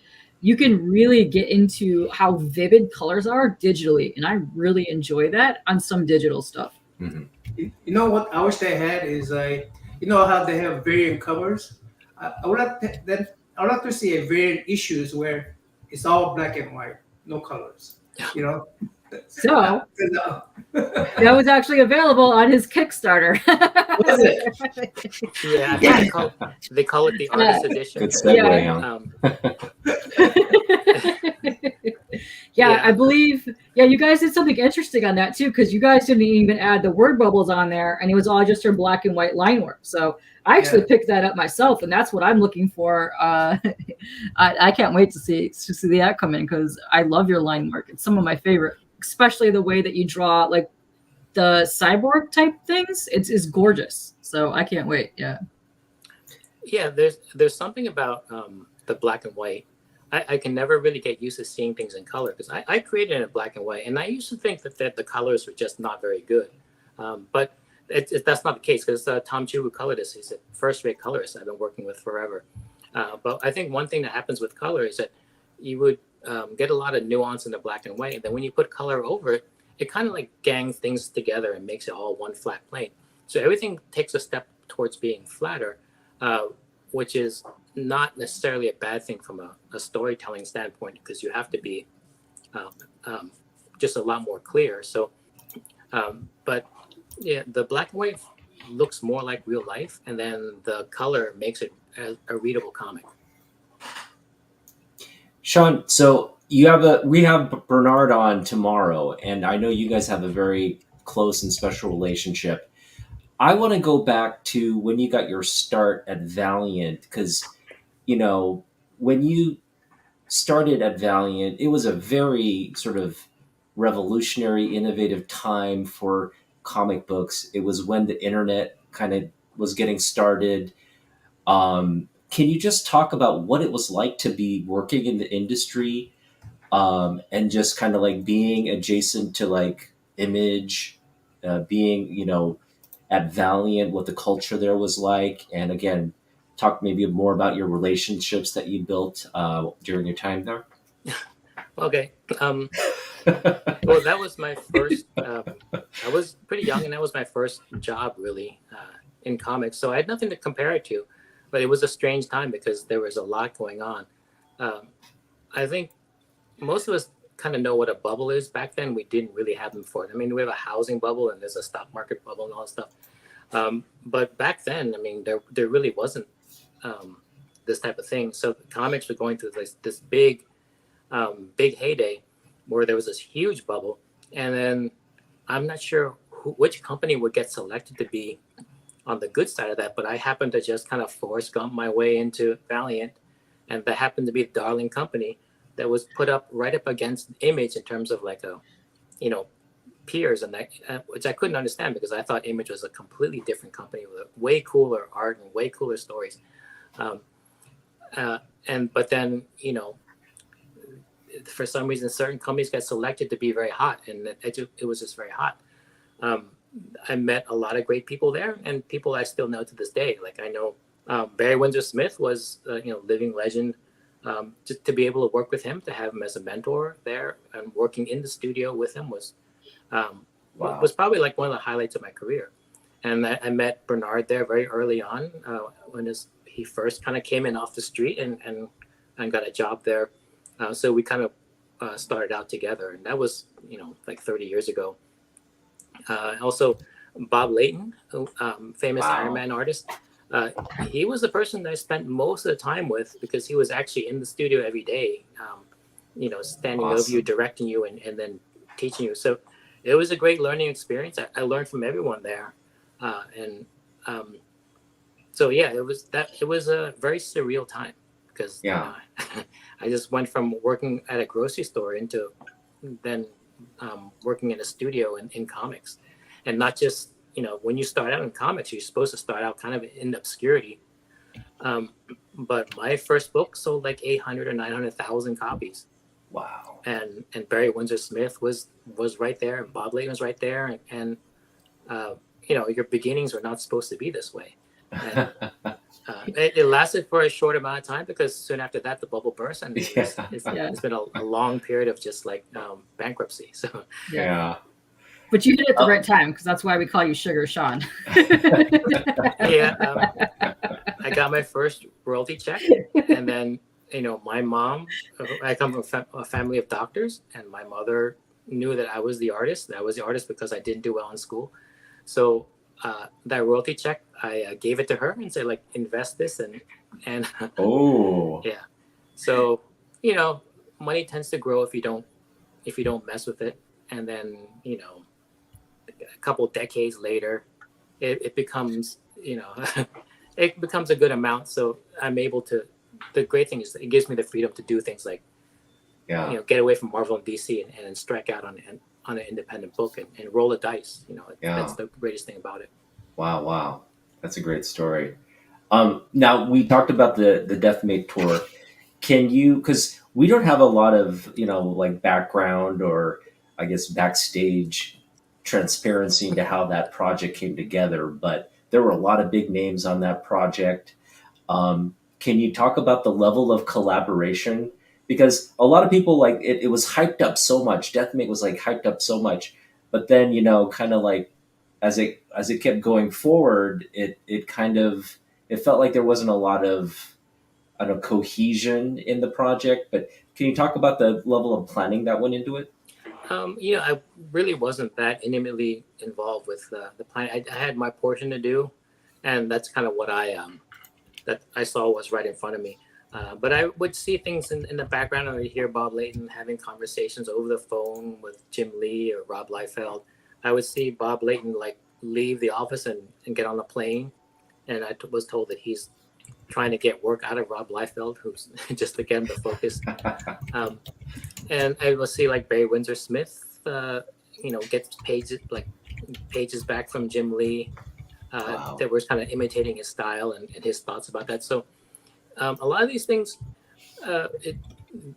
you can really get into how vivid colors are digitally, and I really enjoy that on some digital stuff. Mm-hmm. You know what I wish they had is how they have variant covers. I would like to see a variant issues where it's all black and white, no colors. So that was actually available on his Kickstarter. Was it? Yeah, they call it the artist edition. Good segue. Yeah, I believe. Yeah, you guys did something interesting on that too, because you guys didn't even add the word bubbles on there, and it was all just your black and white line work. So I actually picked that up myself, and that's what I'm looking for. I can't wait to see that come in because I love your line work. It's some of my favorite. Especially the way that you draw like the cyborg type things, it's gorgeous. So I can't wait. Yeah, there's something about the black and white. I can never really get used to seeing things in color because I created it in black and white, and I used to think that the colors were just not very good. But that's not the case because Tom Chu, who colored this, he's a first-rate colorist I've been working with forever. But I think one thing that happens with color is that you would get a lot of nuance in the black and white. And then when you put color over it, it kind of like gangs things together and makes it all one flat plane. So everything takes a step towards being flatter, which is not necessarily a bad thing from a storytelling standpoint because you have to be just a lot more clear. So, but yeah, the black and white looks more like real life, and then the color makes it a readable comic. Sean, so we have Bernard on tomorrow, and I know you guys have a very close and special relationship. I want to go back to when you got your start at Valiant, because when you started at Valiant, it was a very sort of revolutionary, innovative time for comic books. It was when the internet kind of was getting started. Can you just talk about what it was like to be working in the industry, and just kind of like being adjacent to like Image, being at Valiant, what the culture there was like, and again, talk maybe more about your relationships that you built during your time there. Okay. Well, that was my first. I was pretty young, and that was my first job really in comics. So I had nothing to compare it to, but it was a strange time because there was a lot going on. Um, I think most of us kind of know what a bubble is. Back then, we didn't really have them for it. I mean, we have a housing bubble and there's a stock market bubble and all that stuff. But back then, I mean, there really wasn't this type of thing. So comics were going through this big heyday where there was this huge bubble, and then I'm not sure which company would get selected to be on the good side of that, but I happened to just kind of force gump my way into Valiant, and that happened to be a darling company that was put up right up against Image in terms of like a, you know, peers, and that which I couldn't understand because I thought Image was a completely different company with way cooler art and way cooler stories, um, but then for some reason certain companies got selected to be very hot, and it was just very hot. Um, I met a lot of great people there, and people I still know to this day. Like I know Barry Windsor Smith was living legend. Just to be able to work with him, to have him as a mentor there, and working in the studio with him was Wow. was probably like one of the highlights of my career. And I met Bernard there very early on when he first kind of came in off the street and got a job there. So we kind of started out together, and that was like 30 years ago. Also, Bob Layton, famous Wow. Iron Man artist, he was the person that I spent most of the time with because he was actually in the studio every day, standing over you, Awesome. directing you, and then teaching you. So it was a great learning experience. I learned from everyone there, and so yeah, it was a very surreal time because Yeah. I just went from working at a grocery store into then working in a studio in comics, and not just when you start out in comics, you're supposed to start out kind of in obscurity. But my first book sold like 800 or 900,000 copies, Wow. and Barry Windsor Smith was right there, and Bob Layton was right there, and your beginnings were not supposed to be this way. And it lasted for a short amount of time because soon after that the bubble burst, and it's been a long period of just like bankruptcy. So Yeah. But you did it at the right time because that's why we call you Sugar Sean. yeah, I got my first royalty check, and then my mom. I come from a family of doctors, and my mother knew that I was the artist. That I was the artist because I didn't do well in school. So that royalty check, I gave it to her and said, like, invest this and Oh. yeah. So money tends to grow if you don't mess with it, and then a couple decades later, it becomes it becomes a good amount. So I'm able to. The great thing is that it gives me the freedom to do things like Yeah. get away from Marvel and DC and strike out on an independent book and roll the dice. Yeah. That's the greatest thing about it. Wow. That's a great story. Now we talked about the Deathmate tour. Can you, because we don't have a lot of like background or I guess backstage transparency into how that project came together, but there were a lot of big names on that project. Can you talk about the level of collaboration? Because a lot of people like it was hyped up so much. Deathmate was like hyped up so much, but then kind of like as it kept going forward, it kind of it felt like there wasn't a lot of I don't know, cohesion in the project. But can you talk about the level of planning that went into it? I really wasn't that intimately involved with the plan. I had my portion to do, and that's kind of what that I saw was right in front of me. But I would see things in the background, or hear Bob Layton having conversations over the phone with Jim Lee or Rob Liefeld. I would see Bob Layton like leave the office and get on a plane, and was told that he's trying to get work out of Rob Liefeld, who's just to get him to focus. And I will see like Barry Windsor Smith, get pages back from Jim Lee that was kind of imitating his style and his thoughts about that. So a lot of these things,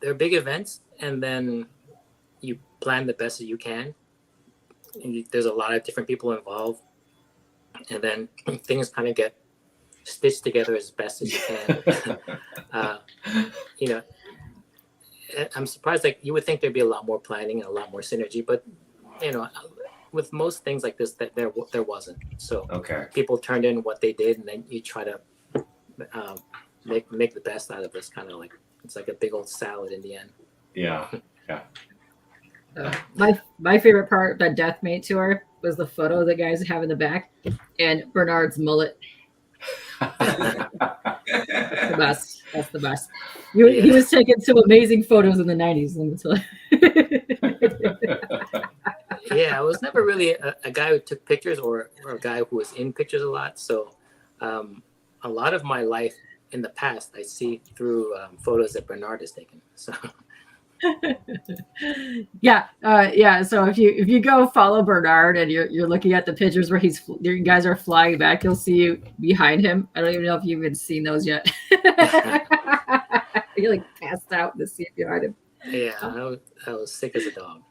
they're big events, and then you plan the best that you can. And there's a lot of different people involved, and then things kind of get stitched together as best as you can. I'm surprised. Like, you would think there'd be a lot more planning and a lot more synergy, but with most things like this, that there wasn't. So people turned in what they did, and then you try to make the best out of this. Kind of like it's like a big old salad in the end. Yeah. My favorite part of that Deathmate tour was the photo the guys have in the back, and Bernard's mullet. The best. That's the best. He was taking some amazing photos in the 90s. Let me tell you. Yeah, I was never really a guy who took pictures or a guy who was in pictures a lot. So a lot of my life in the past, I see through photos that Bernard has taken. So. Yeah. So if you go follow Bernard and you're looking at the pictures where you guys are flying back, you'll see you behind him. I don't even know if you've even seen those yet. You're like passed out in the seat behind him. Yeah, I was sick as a dog.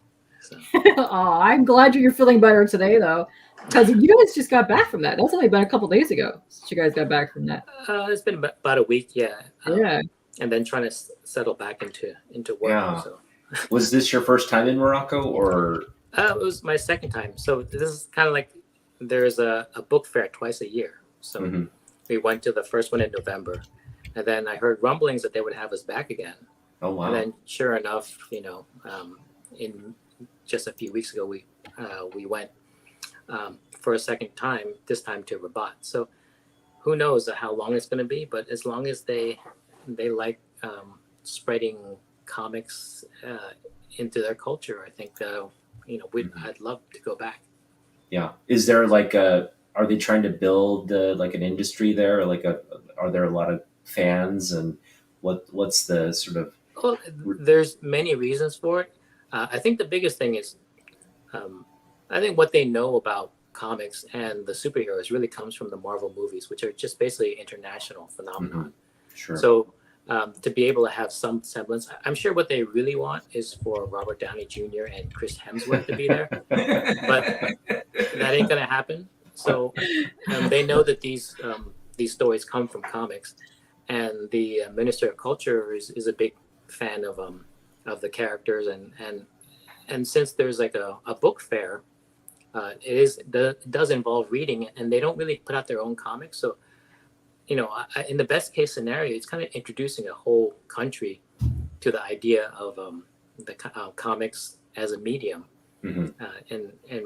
So. Oh, I'm glad you're feeling better today, though, because you guys just got back from that. That's only been a couple days ago since you guys got back from that. It's been about a week, yeah. Yeah. And then trying to settle back into work. Yeah. So. Was this your first time in Morocco, or? It was my second time. So this is kind of like there's a book fair twice a year. So we went to the first one in November, and then I heard rumblings that they would have us back again. Oh wow! And then sure enough, in just a few weeks ago, we went for a second time. This time to Rabat. So who knows how long it's going to be? But as long as they like spreading comics into their culture, I think I'd love to go back. Yeah. Is there are they trying to build like an industry there? Are there a lot of fans, and what's the sort of? Well, there's many reasons for it. I think the biggest thing is, I think what they know about comics and the superheroes really comes from the Marvel movies, which are just basically international phenomenon. Sure. So to be able to have some semblance, I'm sure what they really want is for Robert Downey Jr. and Chris Hemsworth to be there, but that ain't gonna happen. So they know that these stories come from comics, and the Minister of Culture is a big fan of the characters, and since there's like a book fair, it does involve reading, and they don't really put out their own comics. So in the best case scenario, it's kind of introducing a whole country to the idea of the comics as a medium. And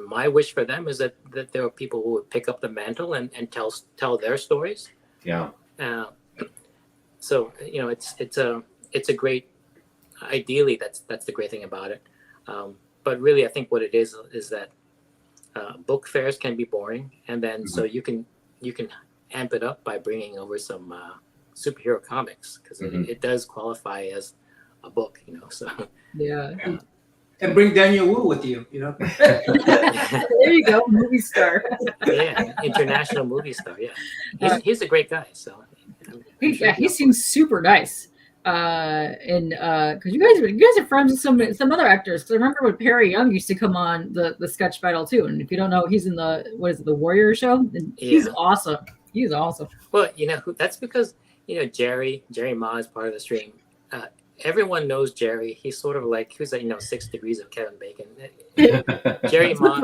my wish for them is that there are people who would pick up the mantle and tell their stories. Yeah. So it's a great. Ideally, that's the great thing about it. But really, I think what it is that book fairs can be boring, and then so you can amp it up by bringing over some superhero comics, because it does qualify as a book, So yeah. And bring Daniel Wu with you, There you go, movie star. Yeah, international movie star. Yeah, he's a great guy. So he seems super nice. And because you guys are friends with some other actors. Because I remember when Perry Young used to come on the sketch battle too. And if you don't know, he's in the Warrior show. And he's awesome. He's awesome. Well, that's because Jerry Ma is part of the stream. Everyone knows Jerry. He's sort of like 6 degrees of Kevin Bacon. Jerry Ma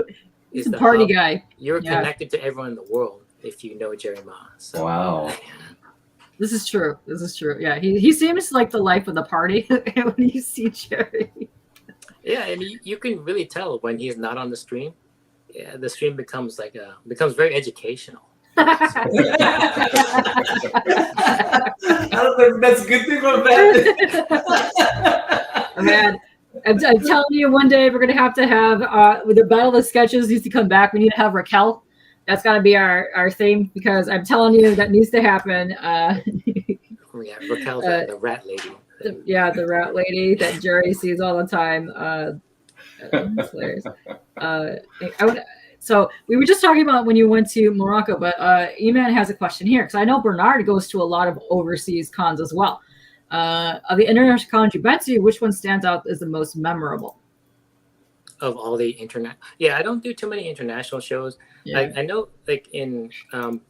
is the party hub. guy. You're connected to everyone in the world if you know Jerry Ma. So, wow. This is true. Yeah, he seems like the life of the party when you see Jerry. Yeah, and you can really tell when he's not on the stream. Yeah, the stream becomes very educational. I don't know if that's a good thing or bad. Man, I'm telling you, one day we're gonna have with the Battle of the Sketches needs to come back. We need to have Raquel That's got to be our theme because I'm telling you that needs to happen. Yeah, Raquel, the rat lady. The rat lady that Jerry sees all the time. That's hilarious. So we were just talking about when you went to Morocco, but Eman has a question here because I know Bernard goes to a lot of overseas cons as well. Of the international cons you've been to, which one stands out as the most memorable? Of all the internet, yeah, I don't do too many international shows. Yeah. I know, like in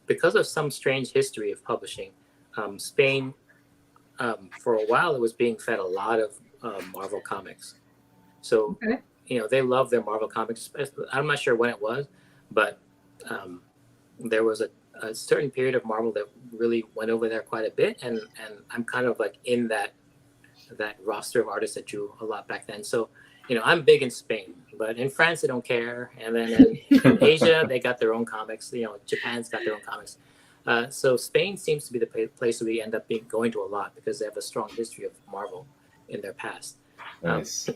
because of some strange history of publishing, Spain, for a while it was being fed a lot of Marvel comics. So Okay. they love their Marvel comics. I'm not sure when it was, but there was a certain period of Marvel that really went over there quite a bit, and I'm kind of like in that roster of artists that drew a lot back then. So I'm big in Spain, but in France they don't care, and then in Asia they got their own comics. Japan's got their own comics. So Spain seems to be the place we end up going to a lot because they have a strong history of Marvel in their past. Nice.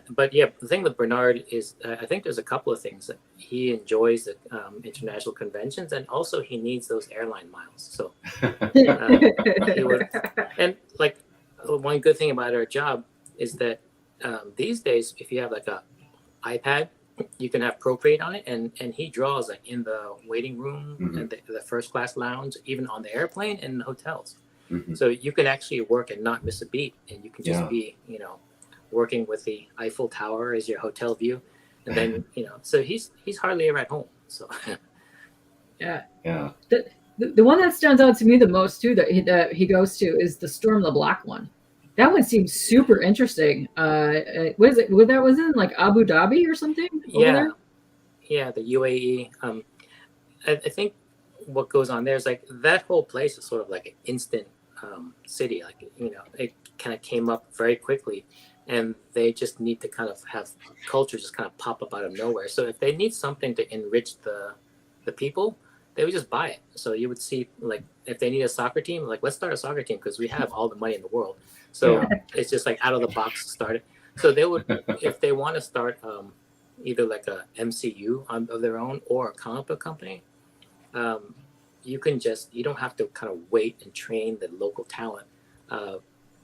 But yeah, the thing with Bernard is I think there's a couple of things that he enjoys the international conventions, and also he needs those airline miles. So he would, and like one good thing about our job is that these days, if you have like a iPad, you can have Procreate on it, and he draws like in the waiting room and the first class lounge, even on the airplane and hotels. So you can actually work and not miss a beat, and you can just be working with the Eiffel Tower as your hotel view, and then so he's hardly ever at home. So yeah. The one that stands out to me the most too that he goes to is the Storm the Black one. That one seems super interesting. What is it? That was in like Abu Dhabi or something? Yeah, the UAE. I think what goes on there is like that whole place is sort of like an instant city. Like it kind of came up very quickly, and they just need to kind of have culture just kind of pop up out of nowhere. So if they need something to enrich the people, they would just buy it. So you would see, like, if they need a soccer team, like, let's start a soccer team because we have all the money in the world. So it's just like out of the box start it. So they would, if they want to start either like a MCU of their own or a comic book company, you don't have to kind of wait and train the local talent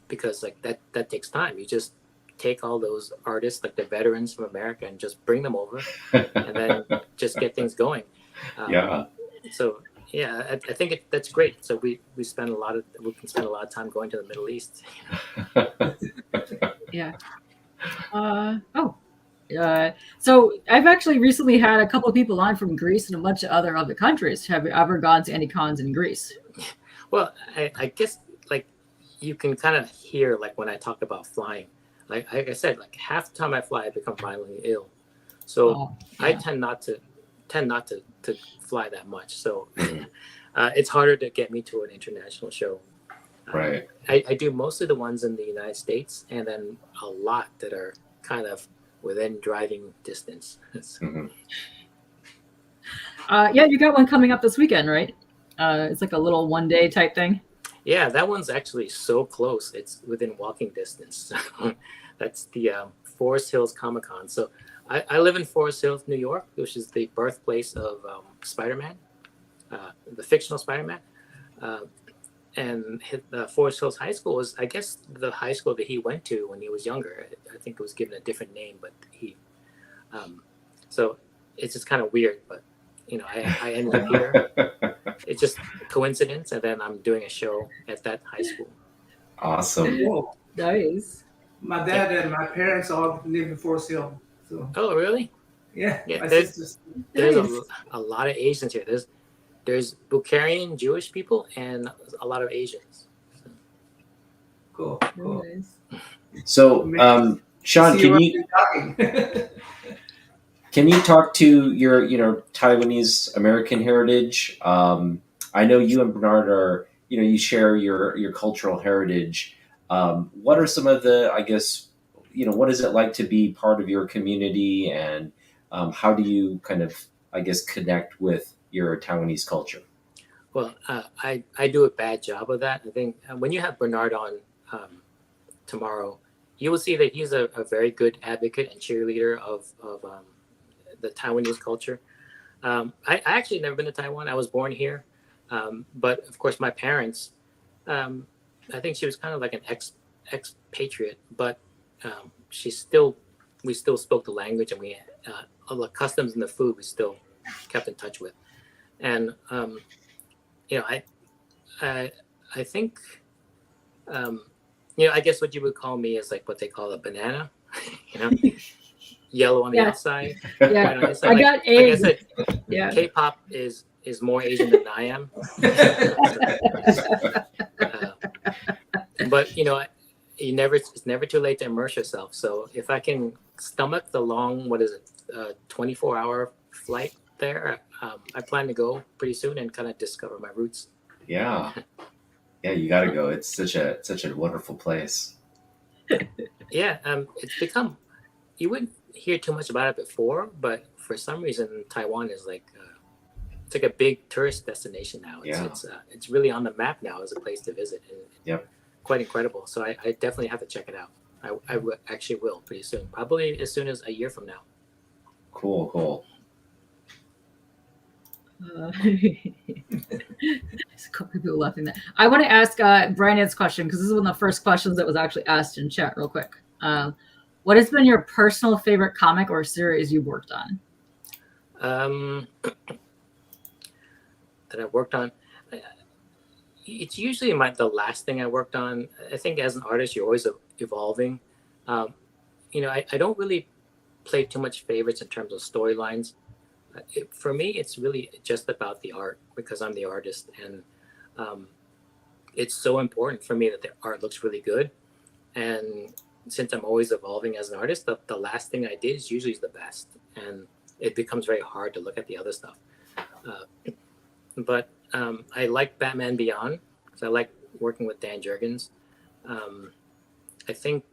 because like that takes time. You just take all those artists, like the veterans from America, and just bring them over and then just get things going. So yeah, I think that's great. So we can spend a lot of time going to the Middle East. Yeah. So I've actually recently had a couple of people on from Greece and a bunch of other countries. Have you ever gone to any cons in Greece? Well, I guess like you can kind of hear like when I talk about flying, like I said, like half the time I fly, I become violently ill. So I tend not to fly that much. So it's harder to get me to an international show. Right. I do most of the ones in the United States, and then a lot that are kind of within driving distance. Yeah, you got one coming up this weekend, right? It's like a little one-day type thing. Yeah, that one's actually so close. It's within walking distance. That's the Forest Hills Comic Con. So I live in Forest Hills, New York, which is the birthplace of Spider-Man, the fictional Spider-Man. And Forest Hills High School was, I guess, the high school that he went to when he was younger. I think it was given a different name, but so it's just kind of weird. But I ended up here. It's just coincidence, and then I'm doing a show at that high school. Awesome. Whoa. Nice. My dad and my parents all live in Forest Hill. So Oh, really? yeah, my There's sisters. a lot of Asians here. There's Bukharian Jewish people and a lot of Asians. Cool. Nice. So, Sean, can you talk to your Taiwanese American heritage? I know you and Bernard are you share your cultural heritage. What are some of the, I guess, what is it like to be part of your community, and how do you kind of, I guess, connect with your Taiwanese culture? Well, I do a bad job of that. I think when you have Bernard on tomorrow, you will see that he's a very good advocate and cheerleader of the Taiwanese culture. I actually never been to Taiwan. I was born here, but of course my parents. I think she was kind of like an expatriate, but she still we still spoke the language, and we all the customs and the food we still kept in touch with. And I I think I guess what you would call me is like what they call a banana, you know, yellow on the outside. Yeah, On the inside. I got like I eggs. said, Yeah. K-pop is more Asian than I am. But it's never too late to immerse yourself. So if I can stomach the long 24-hour flight there, I plan to go pretty soon and kind of discover my roots. Yeah, you got to go. It's such a wonderful place. Yeah, it's become. You wouldn't hear too much about it before, but for some reason, Taiwan is like it's like a big tourist destination now. It's really on the map now as a place to visit. And yep. Quite incredible. So I definitely have to check it out. I actually will pretty soon, probably as soon as a year from now. Cool. There's a couple people laughing there. I want to ask Brandon's question because this is one of the first questions that was actually asked in chat real quick. What has been your personal favorite comic or series you've worked on? That I've worked on. It's usually the last thing I worked on. I think as an artist, you're always evolving. I don't really play too much favorites in terms of storylines. For me, it's really just about the art because I'm the artist, and it's so important for me that the art looks really good. And since I'm always evolving as an artist, the last thing I did is usually the best, and it becomes very hard to look at the other stuff. But I like Batman Beyond because I like working with Dan Jurgens. I think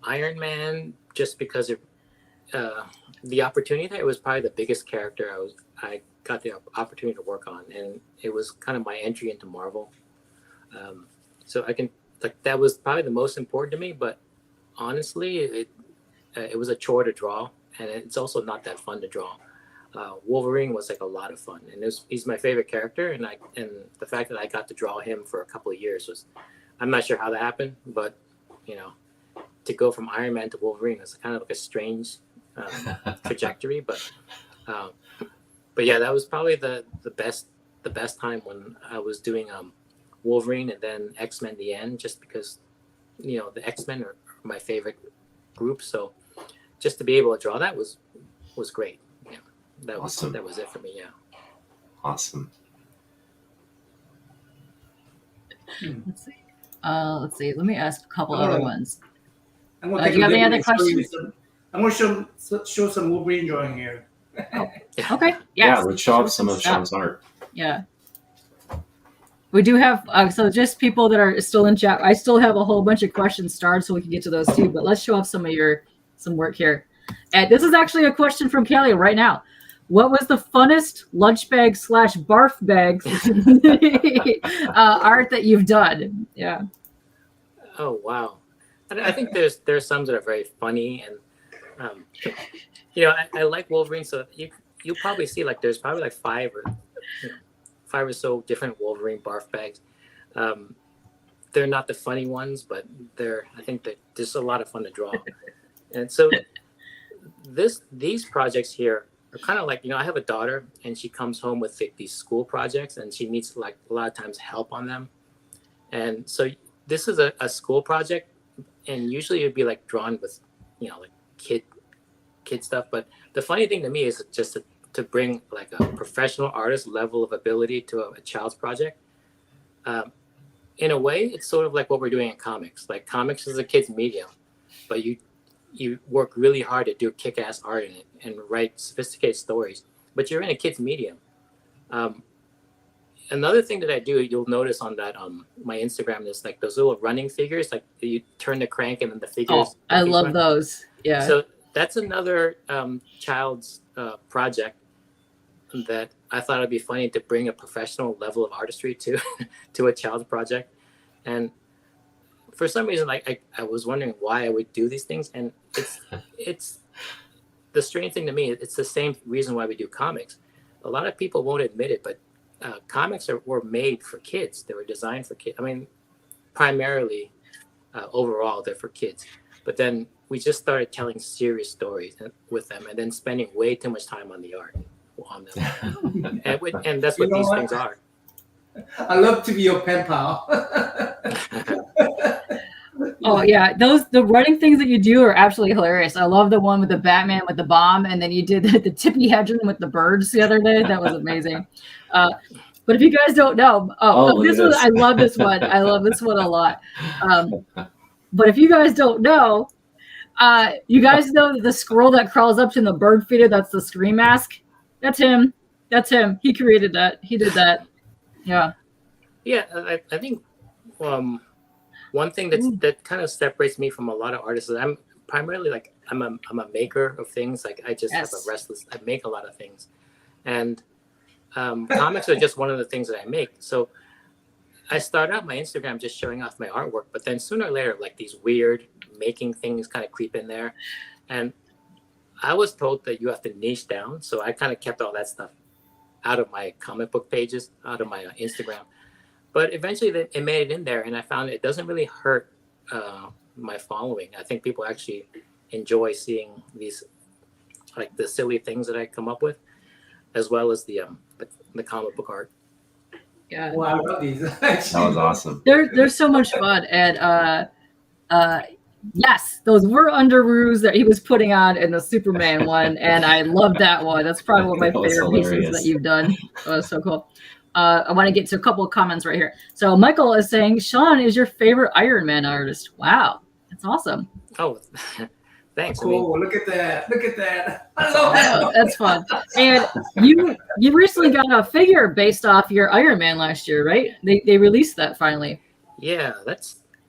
Iron Man, just because of the opportunity there, it was probably the biggest character I got the opportunity to work on, and it was kind of my entry into Marvel. So that was probably the most important to me. But honestly, it was a chore to draw, and it's also not that fun to draw. Wolverine was like a lot of fun, and he's my favorite character, and the fact that I got to draw him for a couple of years I'm not sure how that happened, but to go from Iron Man to Wolverine is kind of like a strange trajectory, but yeah, that was probably the best time when I was doing Wolverine and then X-Men the End, just because the X-Men are my favorite group, so just to be able to draw that was great. That was awesome. That was it for me. Yeah. Awesome. Let's see. Let me ask a couple other ones. I'm gonna do you have any other questions? I'm gonna show some Wolverine drawing here. Oh, okay. Yes. Yeah, let's show off some of Sean's art. Yeah. We do have so just people that are still in chat. I still have a whole bunch of questions starred, so we can get to those too. But let's show off some work here. And this is actually a question from Kelly right now. What was the funnest lunch bag / barf bag art that you've done? Yeah. Oh wow! I think there's some that are very funny, and I like Wolverine. So you'll probably see there's probably 5 or so different Wolverine barf bags. They're not the funny ones, but I think they're just a lot of fun to draw. And so these projects here are kind of I have a daughter, and she comes home with these school projects, and she needs a lot of times help on them. And so this is a school project, and usually it'd be drawn with kid stuff. But the funny thing to me is just to bring a professional artist level of ability to a child's project. In a way, it's sort of like what we're doing in comics. Comics is a kid's medium, but you work really hard to do kick-ass art in it and write sophisticated stories, but you're in a kid's medium. Another thing that I do, you'll notice on that my Instagram, is those little running figures, you turn the crank and then the figures. Oh, I love those. Yeah. So that's another child's project that I thought it'd be funny to bring a professional level of artistry to a child's project. And for some reason, I was wondering why I would do these things, and the strange thing to me, it's the same reason why we do comics. A lot of people won't admit it, but comics were made for kids. They were designed for kids. I mean, primarily, overall, they're for kids. But then we just started telling serious stories with them, and then spending way too much time on the art on them. And that's what these things are. I love to be your pen pal. Oh yeah, the running things that you do are absolutely hilarious. I love the one with the Batman with the bomb, and then you did the Tippy Hedren with the birds the other day. That was amazing. But if you guys don't know, this one, I love this one. I love this one a lot. But if you guys don't know, you guys know that the squirrel that crawls up to the bird feeder, that's the Scream mask. That's him. That's him. He created that. He did that. Yeah. Yeah, I think one thing that kind of separates me from a lot of artists is I'm primarily like I'm a maker of things. Like I just have a restless. I make a lot of things, and comics are just one of the things that I make. So I start out my Instagram just showing off my artwork, but then sooner or later, like these weird making things kind of creep in there, and I was told that you have to niche down. So I kind of kept all that stuff out of my comic book pages, out of my Instagram. But eventually it made it in there, and I found it doesn't really hurt my following. I think people actually enjoy seeing these, like the silly things that I come up with, as well as the comic book art. Yeah. Wow, I love these. That was awesome. They're so much fun, and yes, those were underoos that he was putting on in the Superman one, and I love that one. That's probably one of my That was favorite pieces hilarious. that you've done. Oh, so cool. I want to get to a couple of comments right here. So Michael is saying Sean is your favorite Iron Man artist. Wow, that's awesome. Oh, thanks. Cool. Look at that. Look at that. I love that. That's fun. And you recently got a figure based off your Iron Man last year, right? They released that finally. Yeah,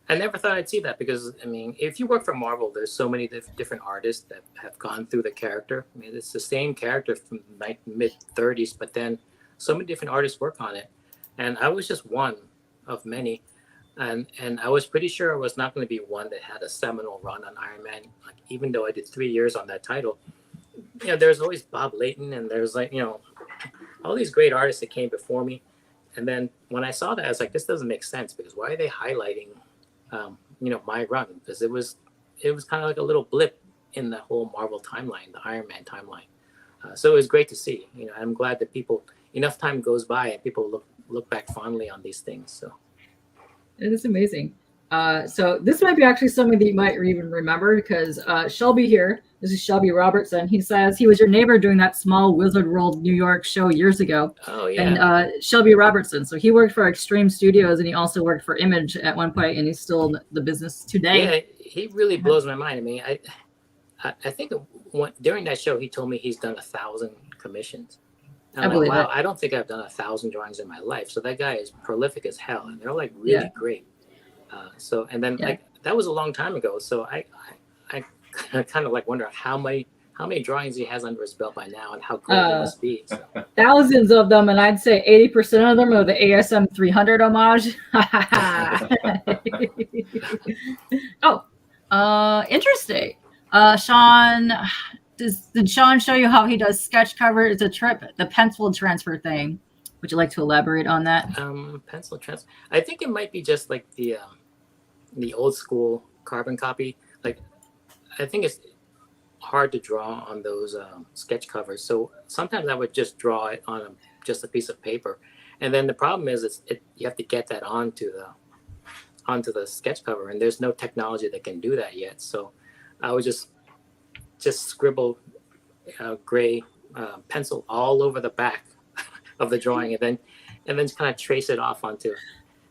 I never thought I'd see that because, I mean, if you work for Marvel, there's so many different artists that have gone through the character. I mean, it's the same character from mid-30s, but then so many different artists work on it. And I was just one of many. And I was pretty sure I was not going to be one that had a seminal run on Iron Man. Like, even though I did 3 years on that title, you know, there's always Bob Layton and there's like, you know, all these great artists that came before me. And then when I saw that, I was like, this doesn't make sense because why are they highlighting you know, my run? Because it was kind of like a little blip in the whole Marvel timeline, the Iron Man timeline. So it was great to see. You know, I'm glad that enough time goes by and people look back fondly on these things. So it is amazing. So this might be actually something that you might even remember because Shelby here, this is Shelby Robertson. He says he was your neighbor doing that small Wizard World New York show years ago. Oh yeah. And Shelby Robertson. So he worked for Extreme Studios and he also worked for Image at one point, and he's still in the business today. Yeah, he really blows my mind. I mean, I think during that show he told me he's done 1,000 commissions. And I'm like, wow, I don't think I've done 1,000 drawings in my life. So that guy is prolific as hell, and they're like really great. So and then like that was a long time ago. So I kind of like wonder how many drawings he has under his belt by now and how great it must be. So. Thousands of them, and I'd say 80% of them are the ASM 300 homage. Interesting. Sean, did Sean show you how he does sketch cover? It's a trip, the pencil transfer thing. Would you like to elaborate on that? Pencil transfer. I think it might be just like the old school carbon copy. Like, I think it's hard to draw on those sketch covers. So sometimes I would just draw it on just a piece of paper, and then the problem is you have to get that onto the sketch cover, and there's no technology that can do that yet. So I would just scribble gray pencil all over the back of the drawing, and then just kind of trace it off onto.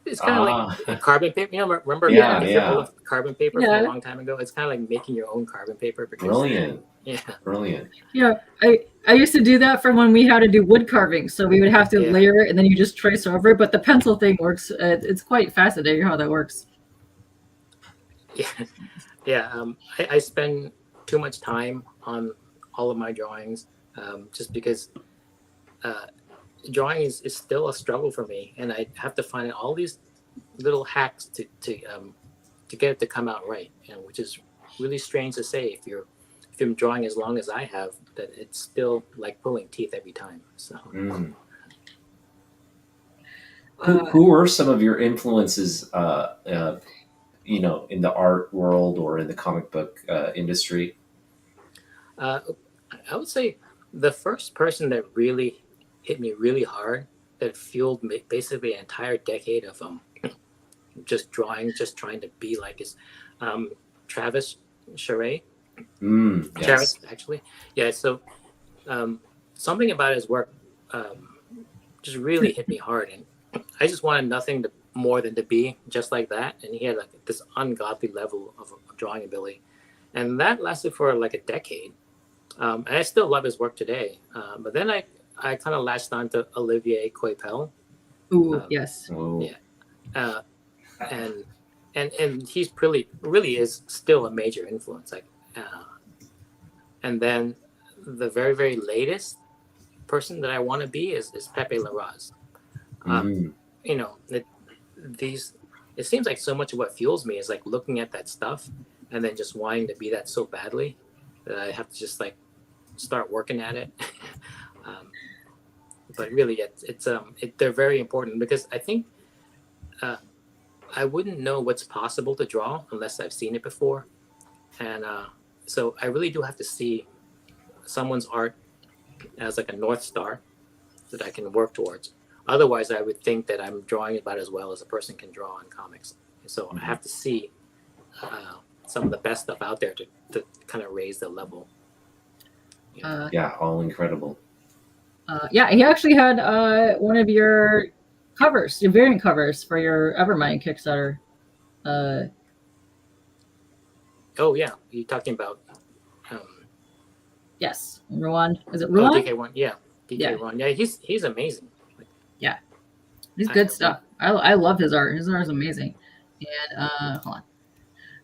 It's kind of like carbon paper. You know, remember carbon paper from a long time ago? It's kind of like making your own carbon paper. Because, Brilliant. Yeah. Brilliant. Yeah, I used to do that from when we had to do wood carving. So we would have to layer it, and then you just trace over it. But the pencil thing works. It's quite fascinating how that works. Yeah. I spend too much time on all of my drawings, just because drawing is still a struggle for me, and I have to find all these little hacks to get it to come out right, and which is really strange to say if you're if I'm drawing as long as I have, that it's still like pulling teeth every time. So Mm. Who are some of your influences, in the art world or in the comic book industry? I would say the first person that really hit me really hard, that fueled basically an entire decade of just drawing, just trying to be like, is Travis Charest. Yes. Travis, actually. Yeah, so something about his work just really hit me hard, and I just wanted nothing more than to be just like that. And he had like this ungodly level of drawing ability, and that lasted for like a decade. And I still love his work today. But then I kind of latched on to Olivier Coipel. Ooh, yes. Oh. Yeah. And he's really is still a major influence. Like, and then the very, very latest person that I want to be is Pepe Larraz. You know, it seems like so much of what fuels me is like looking at that stuff and then just wanting to be that so badly that I have to just like start working at it. But really, they're very important, because I think I wouldn't know what's possible to draw unless I've seen it before, and so I really do have to see someone's art as like a North Star that I can work towards. Otherwise, I would think that I'm drawing about as well as a person can draw in comics. So I have to see some of the best stuff out there to kind of raise the level. Yeah, all incredible. Yeah, he actually had one of your covers, your variant covers for your Evermind Kickstarter. Oh yeah, you talking about? Yes, Ruan. Is it Ruan? Oh, DK1. Yeah, DK1. Yeah, he's amazing. Yeah, he's good stuff. I love his art. His art is amazing. And hold on.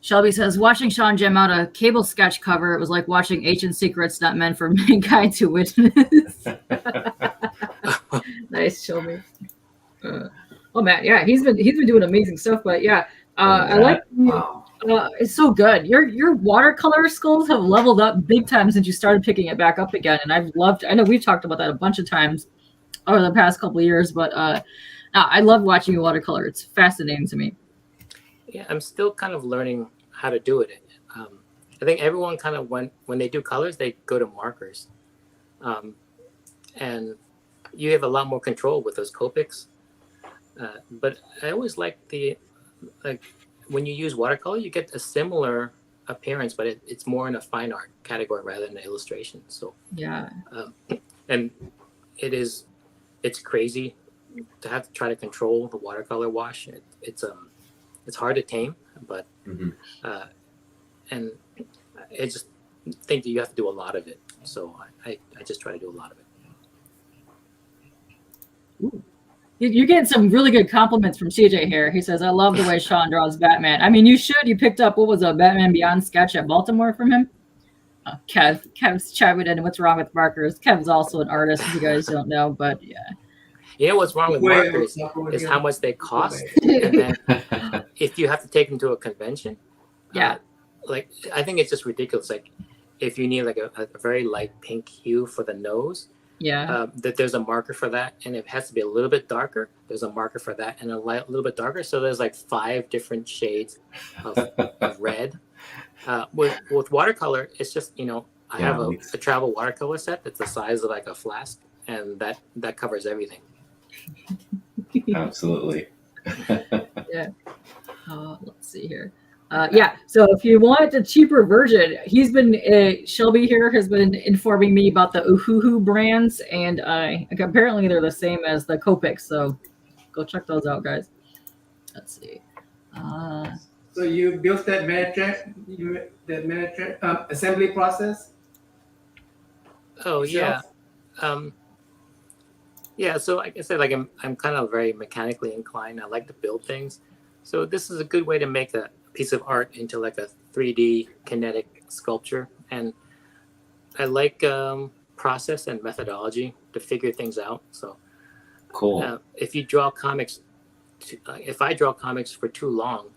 Shelby says, watching Sean jam out a cable sketch cover, it was like watching Ancient Secrets Not Meant for Mankind to Witness. Nice, Shelby. Oh man, yeah, he's been doing amazing stuff. But yeah, I like. Wow. It's so good. Your watercolor skills have leveled up big time since you started picking it back up again, and I've loved. I know we've talked about that a bunch of times over the past couple of years, but I love watching you watercolor. It's fascinating to me. Yeah, I'm still kind of learning how to do it. I think everyone kind of when they do colors, they go to markers, and you have a lot more control with those Copics. But I always like when you use watercolor, you get a similar appearance, but it's more in a fine art category rather than an illustration. So yeah, and it's crazy to have to try to control the watercolor wash. It's hard to tame, but and I just think that you have to do a lot of it. So I just try to do a lot of it. Ooh. You're getting some really good compliments from CJ here. He says, I love the way Sean draws Batman. I mean, you should. You picked up, what was a Batman Beyond sketch at Baltimore from him? Kev's chiming in, what's wrong with markers? Kev's also an artist, if you guys don't know, but yeah. You know what's wrong with markers is how much they cost. And then if you have to take them to a convention, yeah, like I think it's just ridiculous. Like if you need like a very light pink hue for the nose, yeah, that there's a marker for that, and it has to be a little bit darker. There's a marker for that, and a little bit darker. So there's like 5 different shades of red. With watercolor, it's just I have a travel watercolor set that's the size of like a flask, and that covers everything. Absolutely. Yeah. Let's see here. Yeah, so if you want a cheaper version, Shelby here has been informing me about the Uhuhu brands, and apparently they're the same as the Copics, so go check those out, guys. Let's see. So you built that assembly process? Oh yourself? yeah. Yeah, so like I said, like I'm kind of very mechanically inclined. I like to build things. So this is a good way to make a piece of art into like a 3D kinetic sculpture. And I like process and methodology to figure things out. So cool. If you draw comics, if I draw comics for too long,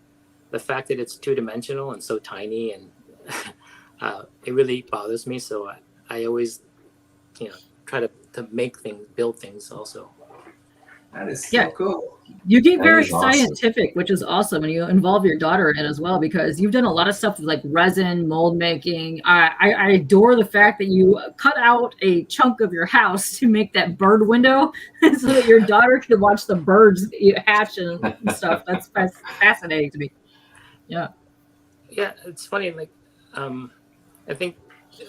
the fact that it's 2-dimensional and so tiny and it really bothers me. So I always, try to make things, build things also. That is so cool. You get That very is awesome. scientific, which is awesome, and you involve your daughter in it as well, because you've done a lot of stuff with like resin, mold making. I adore the fact that you cut out a chunk of your house to make that bird window so that your daughter could watch the birds hatch and stuff. That's fascinating to me. Yeah. Yeah, it's funny. Like, I think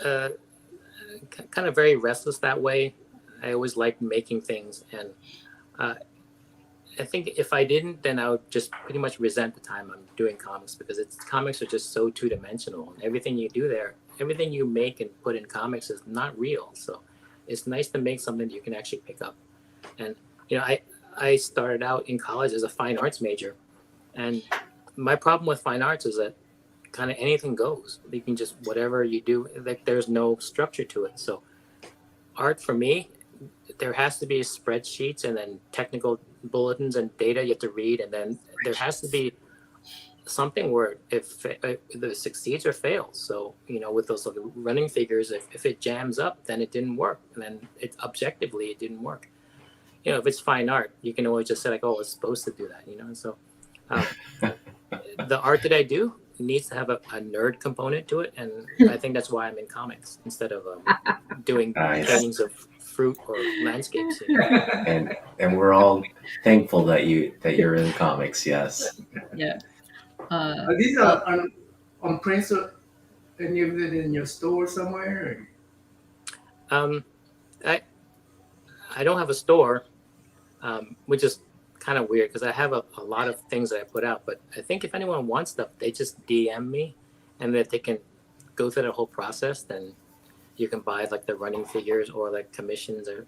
kind of very restless that way. I always liked making things, and I think if I didn't, then I would just pretty much resent the time I'm doing comics, because comics are just so two-dimensional, and everything you do there, everything you make and put in comics is not real. So it's nice to make something that you can actually pick up. And I started out in college as a fine arts major, and my problem with fine arts is that kind of anything goes. You can just, whatever you do, like there's no structure to it. So art for me, there has to be spreadsheets and then technical bulletins and data you have to read, and then there has to be something where if it succeeds or fails. So with those running figures, if it jams up, then it didn't work, and then objectively it didn't work. If it's fine art, you can always just say like, oh, it's supposed to do that. So the art that I do needs to have a nerd component to it, and I think that's why I'm in comics instead of doing paintings of fruit or landscapes. And we're all thankful that you're in comics. Yes. Yeah. Are these on print, or any of it in your store somewhere? I don't have a store, which is kind of weird because I have a lot of things that I put out. But I think if anyone wants stuff, they just DM me, and that they can go through the whole process. Then you can buy like the running figures or like commissions, or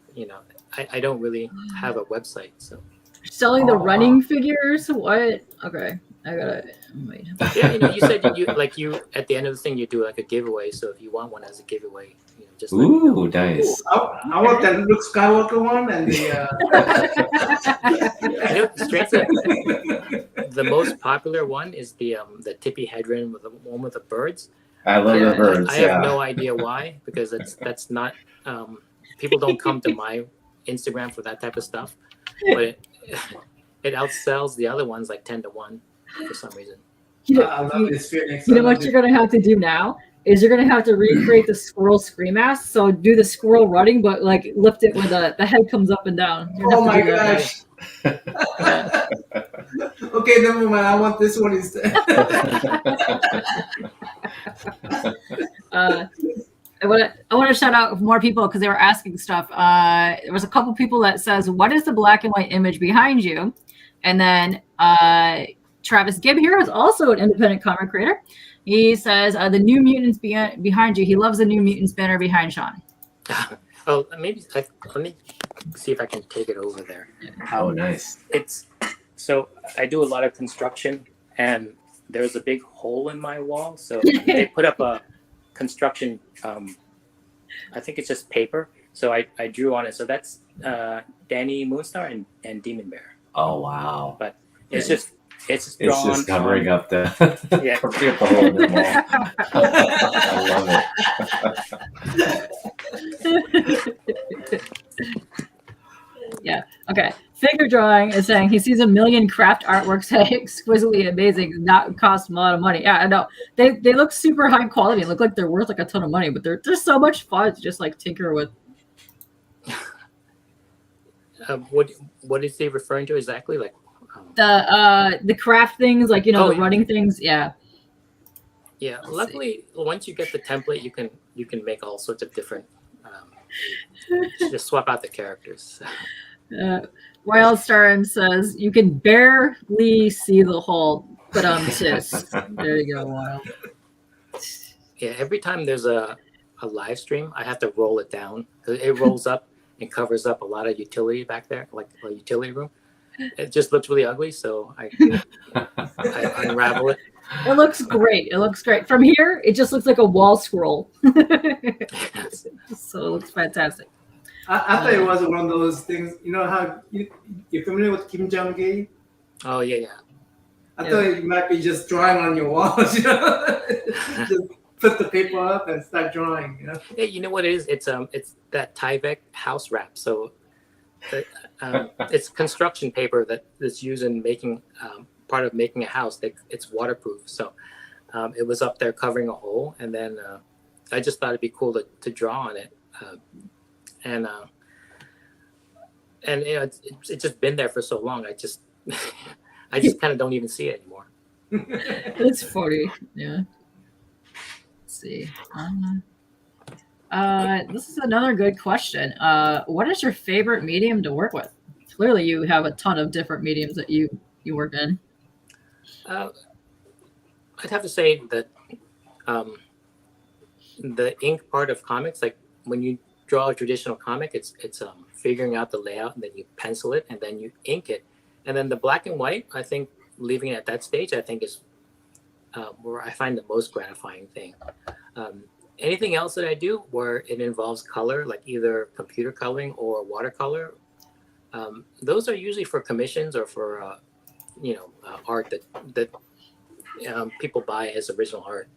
I don't really have a website, so. Selling the running figures? What? Okay, I gotta wait. Yeah, you said you at the end of the thing you do like a giveaway. So if you want one as a giveaway, just let me know. Ooh, nice. I want that Luke Skywalker one and the. The most popular one is the Tippy Hedron with the one with the birds. I love the birds. I have no idea why, because that's not people don't come to my Instagram for that type of stuff, but it outsells the other ones like 10-1 for some reason. I love this Phoenix. You know what you're gonna have to do now is you're gonna have to recreate the squirrel scream mask. So do the squirrel running, but like lift it where the head comes up and down. Oh my gosh. Okay, never mind. I want this one instead. I want to shout out more people because they were asking stuff. There was a couple people that says, "What is the black and white image behind you?" And then Travis Gibb here is also an independent comic creator. He says, "The New Mutants behind you." He loves the New Mutants banner behind Sean. Oh, maybe let me see if I can take it over there. Oh, nice. So I do a lot of construction, and there's a big hole in my wall. So they put up a construction. I think it's just paper. So I drew on it. So that's Danny Moonstar and Demon Bear. Oh wow! But it's just drawn. It's just covering up the yeah. covering up the hole in the wall. I love it. Yeah. Okay. Figure drawing is saying he sees a million craft artworks that are exquisitely amazing, not cost a lot of money. Yeah, I know. They look super high quality and look like they're worth like a ton of money, but they're just so much fun to just like tinker with. What is he referring to exactly? Like the craft things, like the running things. Yeah. Yeah. Luckily, once you get the template, you can make all sorts of different. Just swap out the characters. Wildstar says you can barely see the hole, but there you go, Wild. Yeah, every time there's a live stream, I have to roll it down because it rolls up and covers up a lot of utility back there, like a utility room. It just looks really ugly, so I unravel it. It looks great. It looks great. From here, it just looks like a wall scroll. So it looks fantastic. I thought it was one of those things. You know how you're familiar with Kim Jong-gi? Oh yeah. I thought it might be just drawing on your walls. put the paper up and start drawing. You know. Yeah, you know what it is? It's that Tyvek house wrap. So it's construction paper that's used in making part of making a house. It's waterproof. So it was up there covering a hole, and then I just thought it'd be cool to draw on it, and you know, it's just been there for so long. I just kind of don't even see it anymore. It's 40. Yeah. Let's see. This is another good question. What is your favorite medium to work with? Clearly, you have a ton of different mediums that you work in. I'd have to say that the ink part of comics, like when you draw a traditional comic, it's figuring out the layout, and then you pencil it, and then you ink it, and then the black and white, I think leaving it at that stage, I think is where I find the most gratifying thing. Anything else that I do where it involves color, like either computer coloring or watercolor, those are usually for commissions or for art that people buy as original art.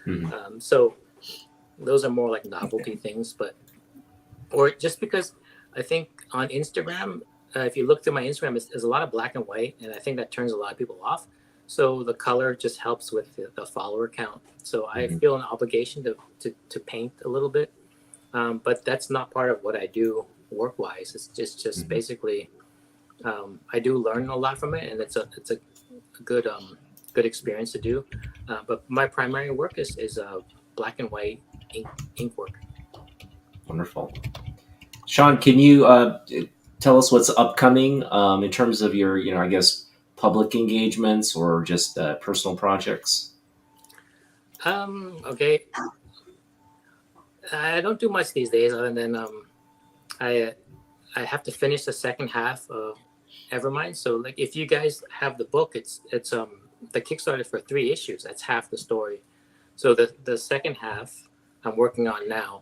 Mm-hmm. So those are more like novelty things, or just because I think on Instagram, if you look through my Instagram, there's a lot of black and white, and I think that turns a lot of people off. So the color just helps with the follower count. So I feel an obligation to paint a little bit, but that's not part of what I do work-wise. It's just basically I do learn a lot from it, and it's a good experience to do. But my primary work is black and white ink work. Wonderful. Sean, can you tell us what's upcoming in terms of your, I guess, public engagements or just personal projects? Okay. I don't do much these days other than I have to finish the second half of Evermind. So like if you guys have the book, it's the Kickstarter for 3 issues. That's half the story. So the second half I'm working on now,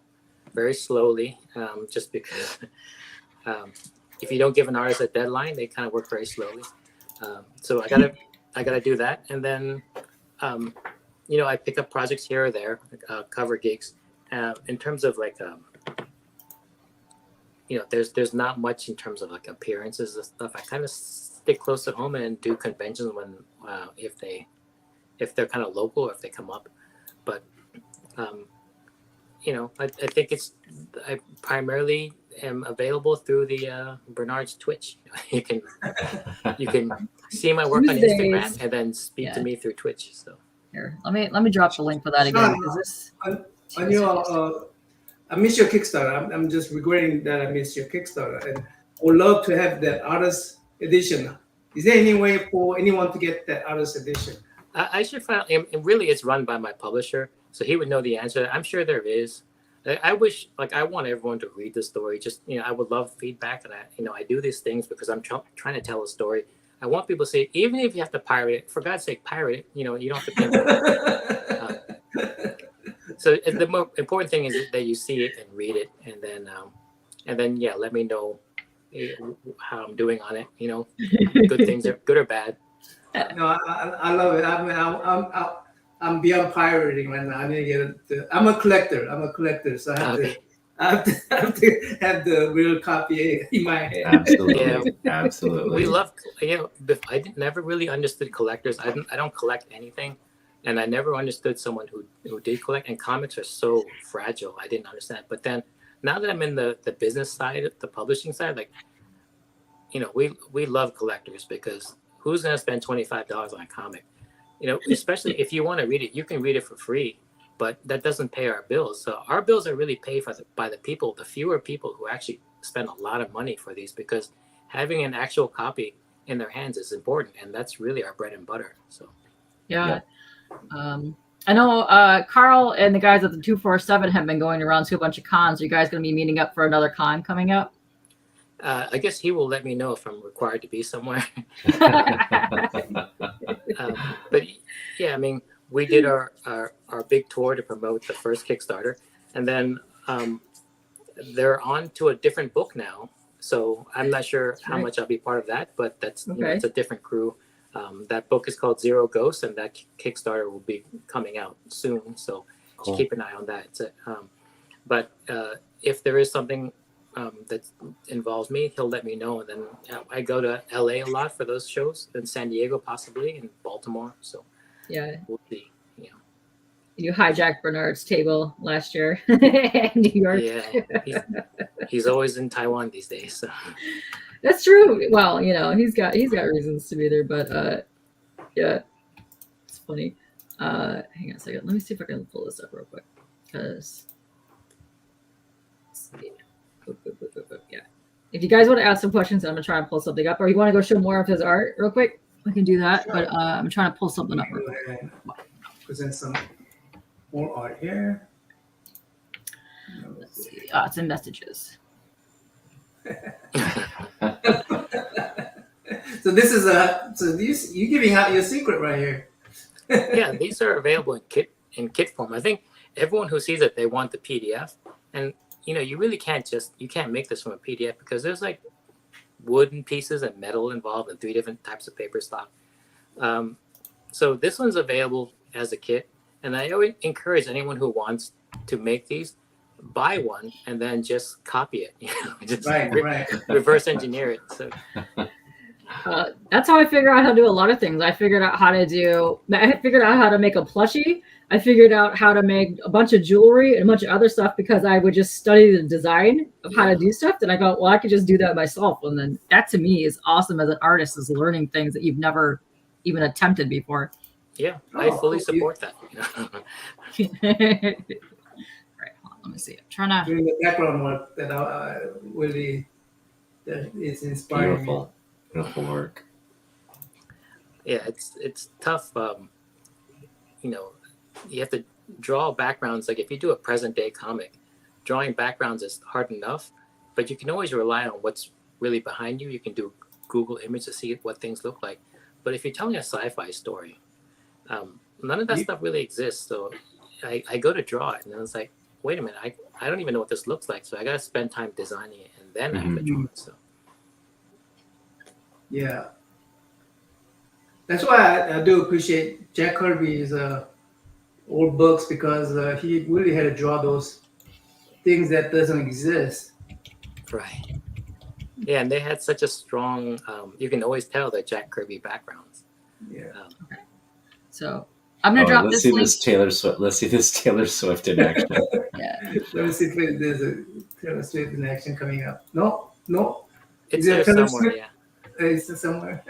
very slowly, just because if you don't give an artist a deadline, they kind of work very slowly. So I gotta do that, and then I pick up projects here or there, cover gigs. In terms of like there's not much in terms of like appearances and stuff. I kind of stick close to home and do conventions when if they're kind of local or if they come up. But I think I primarily am available through the Bernard's Twitch. You can see my work on Instagram and then speak to me through Twitch. So here, let me drop the link for that again. On your, I missed your Kickstarter. I'm just regretting that I missed your Kickstarter, and I would love to have that artist edition. Is there any way for anyone to get that artist edition? I should find. And really, it's run by my publisher, so he would know the answer. I'm sure there is. I wish, I want everyone to read the story. Just, I would love feedback, and I do these things because I'm trying to tell a story. I want people to say, even if you have to pirate it, for God's sake, pirate it. You don't have to pay me. So the more important thing is that you see it and read it, and then let me know how I'm doing on it. Good things, are good or bad. No, I love it. I mean, I'm beyond pirating right now. I need to get I'm a collector. So I have to have the real copy in my head. Absolutely, absolutely. We love. I never really understood collectors. I don't collect anything, and I never understood someone who did collect. And comics are so fragile. I didn't understand. But then now that I'm in the business side, the publishing side, we love collectors because who's gonna spend $25 on a comic? Especially if you want to read it, you can read it for free, but that doesn't pay our bills. So our bills are really paid by the people, the fewer people who actually spend a lot of money for these, because having an actual copy in their hands is important, and that's really our bread and butter. So, yeah. I know Carl and the guys at the 247 have been going around to a bunch of cons. Are you guys going to be meeting up for another con coming up? I guess he will let me know if I'm required to be somewhere. But yeah, I mean, we did our big tour to promote the first Kickstarter, and then they're on to a different book now. So I'm not sure how much I'll be part of that, but that's it's a different crew. That book is called Zero Ghosts, and that Kickstarter will be coming out soon. So Cool. keep an eye on that. So, but if there is something that involves me, he'll let me know. And then I go to LA a lot for those shows, and San Diego possibly, and Baltimore. So Yeah. we'll see. You know. You hijacked Bernard's table last year in New York. Yeah, he's always in Taiwan these days. So. That's true. Well, you know, he's got reasons to be there, but yeah, it's funny. Hang on a second. Let me see if I can pull this up real quick. Because yeah. If you guys want to ask some questions, I'm gonna try and pull something up, or you want to go show more of his art real quick, we can do that. But I'm trying to pull something up real quick. Present some more art here. Let's see. Oh, it's in messages. So this is you giving out your secret right here. Yeah, these are available in kit form. I think everyone who sees it, they want the PDF, and you know, you really can't make this from a PDF because there's like wooden pieces and metal involved and 3 different types of paper stock. So this one's available as a kit, and I always encourage anyone who wants to make these, buy one and then just copy it. You know, just reverse engineer it. So. That's how I figure out how to do a lot of things. I figured out how to make a plushie. I figured out how to make a bunch of jewelry and a bunch of other stuff because I would just study the design of how to do stuff. And I go, well, I could just do that myself. And then that to me is awesome as an artist, is learning things that you've never even attempted before. Yeah, I fully support that. Right, hold on, let me see. I'm trying to doing the background work that really that is inspiring me. Beautiful work. Yeah, it's tough. You know, you have to draw backgrounds. Like if you do a present day comic, drawing backgrounds is hard enough, but you can always rely on what's really behind you. You can do Google image to see what things look like. But if you're telling a sci-fi story, none of that stuff really exists. So I go to draw it, and then it's like, wait a minute, I don't even know what this looks like. So I got to spend time designing it, and then I have to draw it. So. Yeah. That's why I do appreciate Jack Kirby's old books, because he really had to draw those things that doesn't exist. Right. Yeah, and they had such a strong, you can always tell that Jack Kirby backgrounds. Yeah. Okay. So I'm gonna drop this link. Let's see this Taylor Swift in action. Yeah. Let me see if there's a Taylor Swift in action coming up. No. It's there somewhere, Swift? yeah. It's somewhere.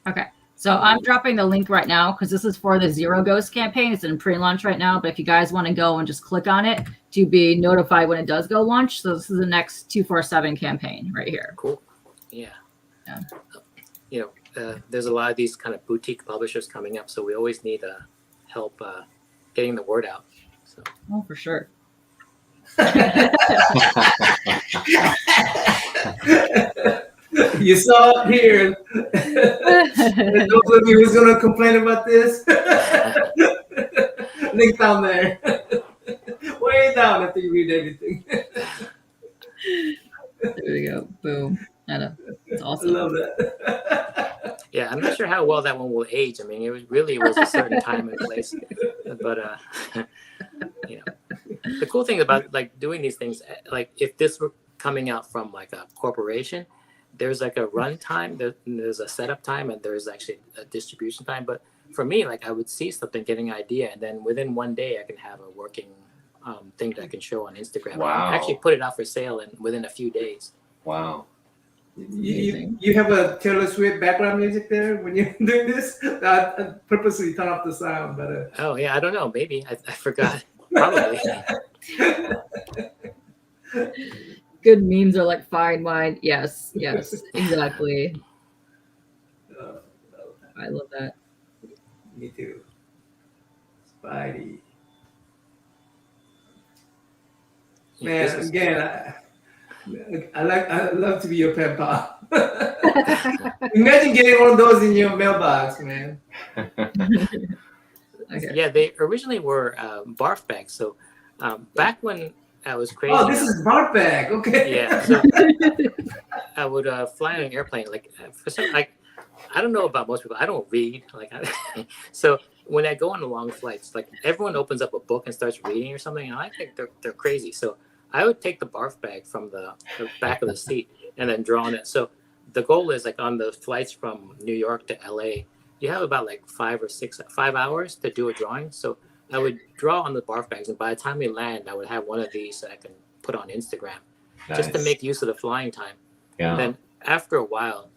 Okay. So I'm dropping the link right now because this is for the Zero Ghost campaign. It's in pre-launch right now, but if you guys want to go and just click on it to be notified when it does go launch. So this is the next 247 campaign right here. Cool. Yeah. You know, there's a lot of these kind of boutique publishers coming up, so we always need help getting the word out. So. Oh, for sure. You saw it here. And those of you who's gonna complain about this, link down there. Way down after you read everything. There we go. Boom. I know. It's awesome. I love that. Yeah, I'm not sure how well that one will age. I mean, it was a certain time and place, but you know, the cool thing about like doing these things, like if this were coming out from like a corporation, there's like a run time, there's a setup time, and there's actually a distribution time. But for me, like I would see something, getting an idea, and then within one day I can have a working thing that I can show on Instagram. Wow. I actually put it out for sale within a few days. Wow. You have a Taylor Swift background music there when you're doing this? I purposely turn off the sound, but Oh yeah, I don't know. Maybe I forgot. Probably. Good memes are like fine wine. Yes, exactly. I love that. Me too. Spidey. Man, again, I love to be your pen pal. Imagine getting one of those in your mailbox, man. Okay. Yeah, they originally were Barf Bags. So back when I was crazy. Oh, this is Barf Bag. Okay. Yeah. So I would fly on an airplane. Like for some, like I don't know about most people. I don't read. Like so when I go on the long flights, like everyone opens up a book and starts reading or something, and I think they're crazy. So I would take the barf bag from the back of the seat and then draw on it. So the goal is like on the flights from New York to LA, you have about like 5 hours to do a drawing. So I would draw on the barf bags, and by the time we land, I would have one of these that I can put on Instagram, just to make use of the flying time. Yeah. And then after a while,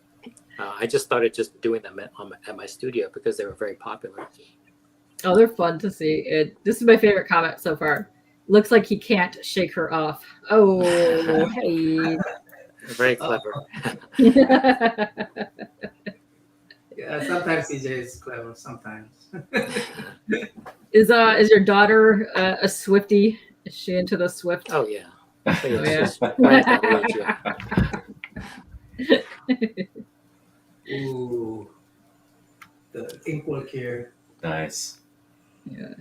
I just started just doing them at my studio because they were very popular. Oh, they're fun to see. This is my favorite comment so far. Looks like he can't shake her off. Oh, hey. Very clever. Yeah, sometimes CJ is clever. Sometimes. Is your daughter a Swiftie? Is she into the Swift? Oh yeah. Yeah. She's right at that age, yeah. Ooh, the ink work here. Nice. Yeah.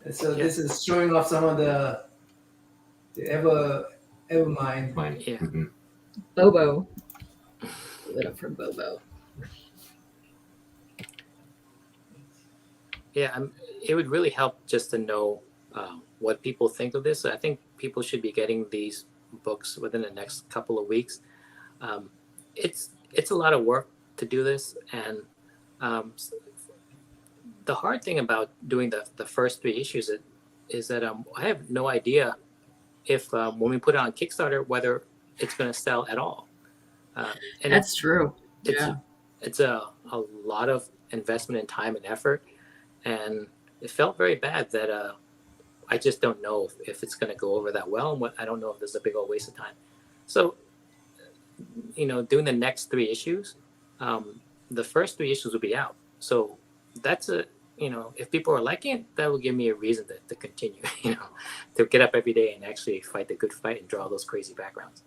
And so this is showing off some of the Evermind. Mine. Yeah. Mm-hmm. Bobo. Give it up for Bobo. Yeah, it would really help just to know what people think of this. I think people should be getting these books within the next couple of weeks. It's a lot of work to do this, and the hard thing about doing the first 3 issues is that I have no idea if when we put it on Kickstarter whether it's going to sell at all. And That's true. It's a lot of investment in time and effort, and it felt very bad that I just don't know if it's going to go over that well, and I don't know if there's a big old waste of time. So, doing the next 3 issues, the first 3 issues will be out. So that's if people are liking it, that will give me a reason to continue, to get up every day and actually fight the good fight and draw those crazy backgrounds.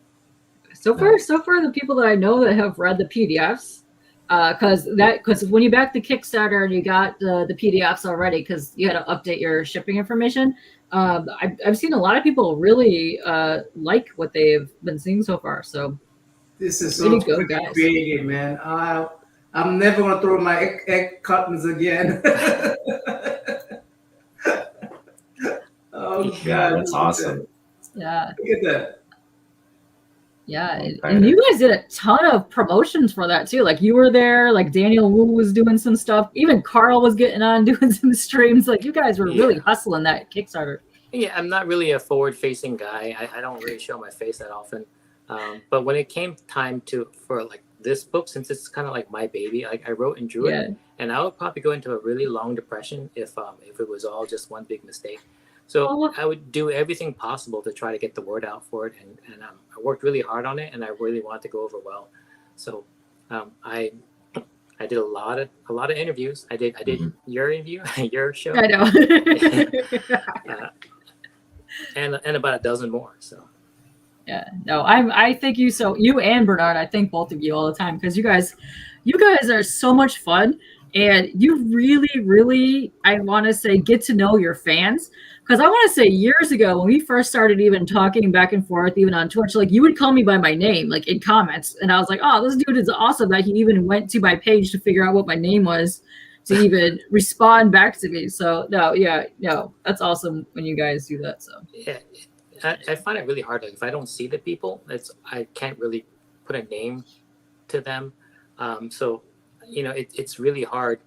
So far, the people that I know that have read the PDFs, because when you back the Kickstarter and you got the PDFs already, because you had to update your shipping information, I've seen a lot of people really like what they've been seeing so far. So this is so creative, man. I'm never gonna throw my egg cartons again. Oh Yeah, God, that's awesome. Yeah. Look at that. Yeah, and you guys did a ton of promotions for that too. Like you were there, like Daniel Wu was doing some stuff. Even Carl was getting on doing some streams. Like you guys were really hustling that Kickstarter. Yeah, I'm not really a forward-facing guy. I don't really show my face that often. But when it came time for like this book, since it's kind of like my baby, like I wrote and drew it, and I would probably go into a really long depression if it was all just one big mistake. So I would do everything possible to try to get the word out for it, and I worked really hard on it, and I really wanted to go over well. So I did a lot of interviews. I did your interview, your show. I know. and about a dozen more. So yeah, no, I thank you. So you and Bernard, I thank both of you all the time because you guys are so much fun, and you really, really, I want to say, get to know your fans. Because I want to say years ago when we first started even talking back and forth, even on Twitch, like you would call me by my name, like in comments. And I was like, oh, this dude is awesome that he even went to my page to figure out what my name was to even respond back to me. So no, that's awesome when you guys do that. So yeah, I find it really hard. Like if I don't see the people, I can't really put a name to them. So, it's really hard.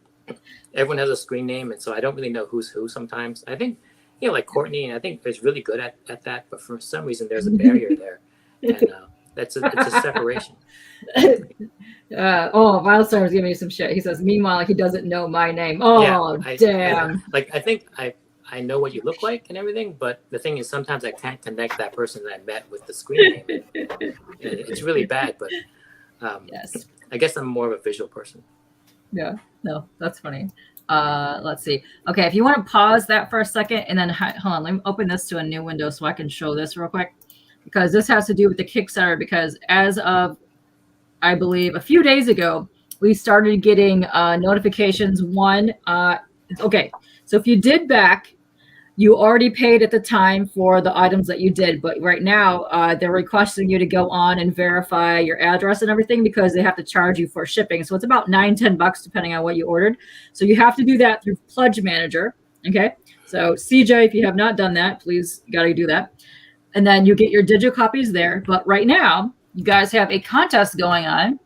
Everyone has a screen name. And so I don't really know who's who sometimes. I think, like Courtney, and I think is really good at that, but for some reason there's a barrier there, and it's a separation. Wildstar's giving me some shit. He says, meanwhile, he doesn't know my name. Oh, damn. I think I know what you look like and everything, but the thing is sometimes I can't connect that person that I met with the screen name. It's really bad, but yes, I guess I'm more of a visual person. Yeah, no, that's funny. Let's see. Okay, if you want to pause that for a second and then hold on, let me open this to a new window so I can show this real quick, because this has to do with the Kickstarter, because as of, I believe, a few days ago, we started getting notifications. Okay, so if you did back, you already paid at the time for the items that you did, but right now they're requesting you to go on and verify your address and everything because they have to charge you for shipping. So it's about $9-10 depending on what you ordered. So you have to do that through Pledge Manager. Okay. So CJ, if you have not done that, please gotta do that. And then you get your digital copies there. But right now, you guys have a contest going on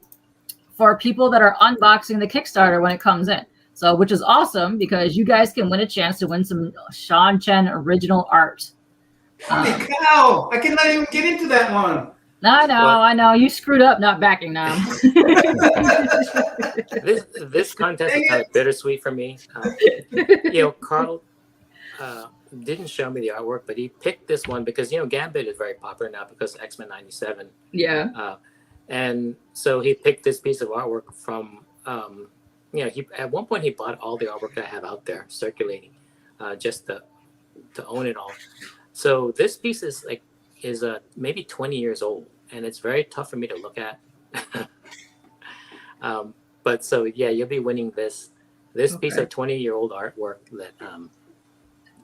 for people that are unboxing the Kickstarter when it comes in. So, which is awesome because you guys can win a chance to win some Sean Chen original art. Holy cow! I cannot even get into that one. I know. You screwed up not backing now. This contest is kind of bittersweet for me. Carl didn't show me the artwork, but he picked this one because Gambit is very popular now because of X-Men '97. Yeah. And so he picked this piece of artwork from. He at one point he bought all the artwork that I have out there circulating, just to own it all. So this piece is maybe 20 years old, and it's very tough for me to look at. But so you'll be winning this piece of 20-year-old artwork that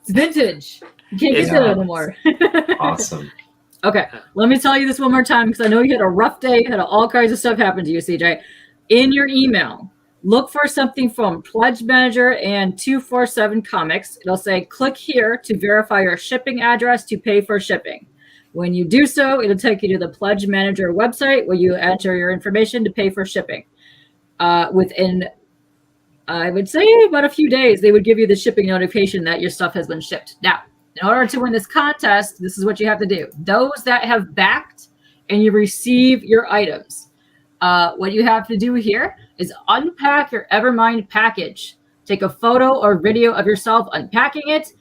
it's vintage. You can't get that anymore. Awesome. Okay, let me tell you this one more time because I know you had a rough day, had all kinds of stuff happen to you, CJ. In your email, look for something from Pledge Manager and 247 Comics. It'll say, click here to verify your shipping address to pay for shipping. When you do so, it'll take you to the Pledge Manager website where you enter your information to pay for shipping. Within, I would say, about a few days, they would give you the shipping notification that your stuff has been shipped. Now, in order to win this contest, this is what you have to do. Those that have backed and you receive your items, what you have to do here is unpack your Evermind package. Take a photo or video of yourself unpacking it.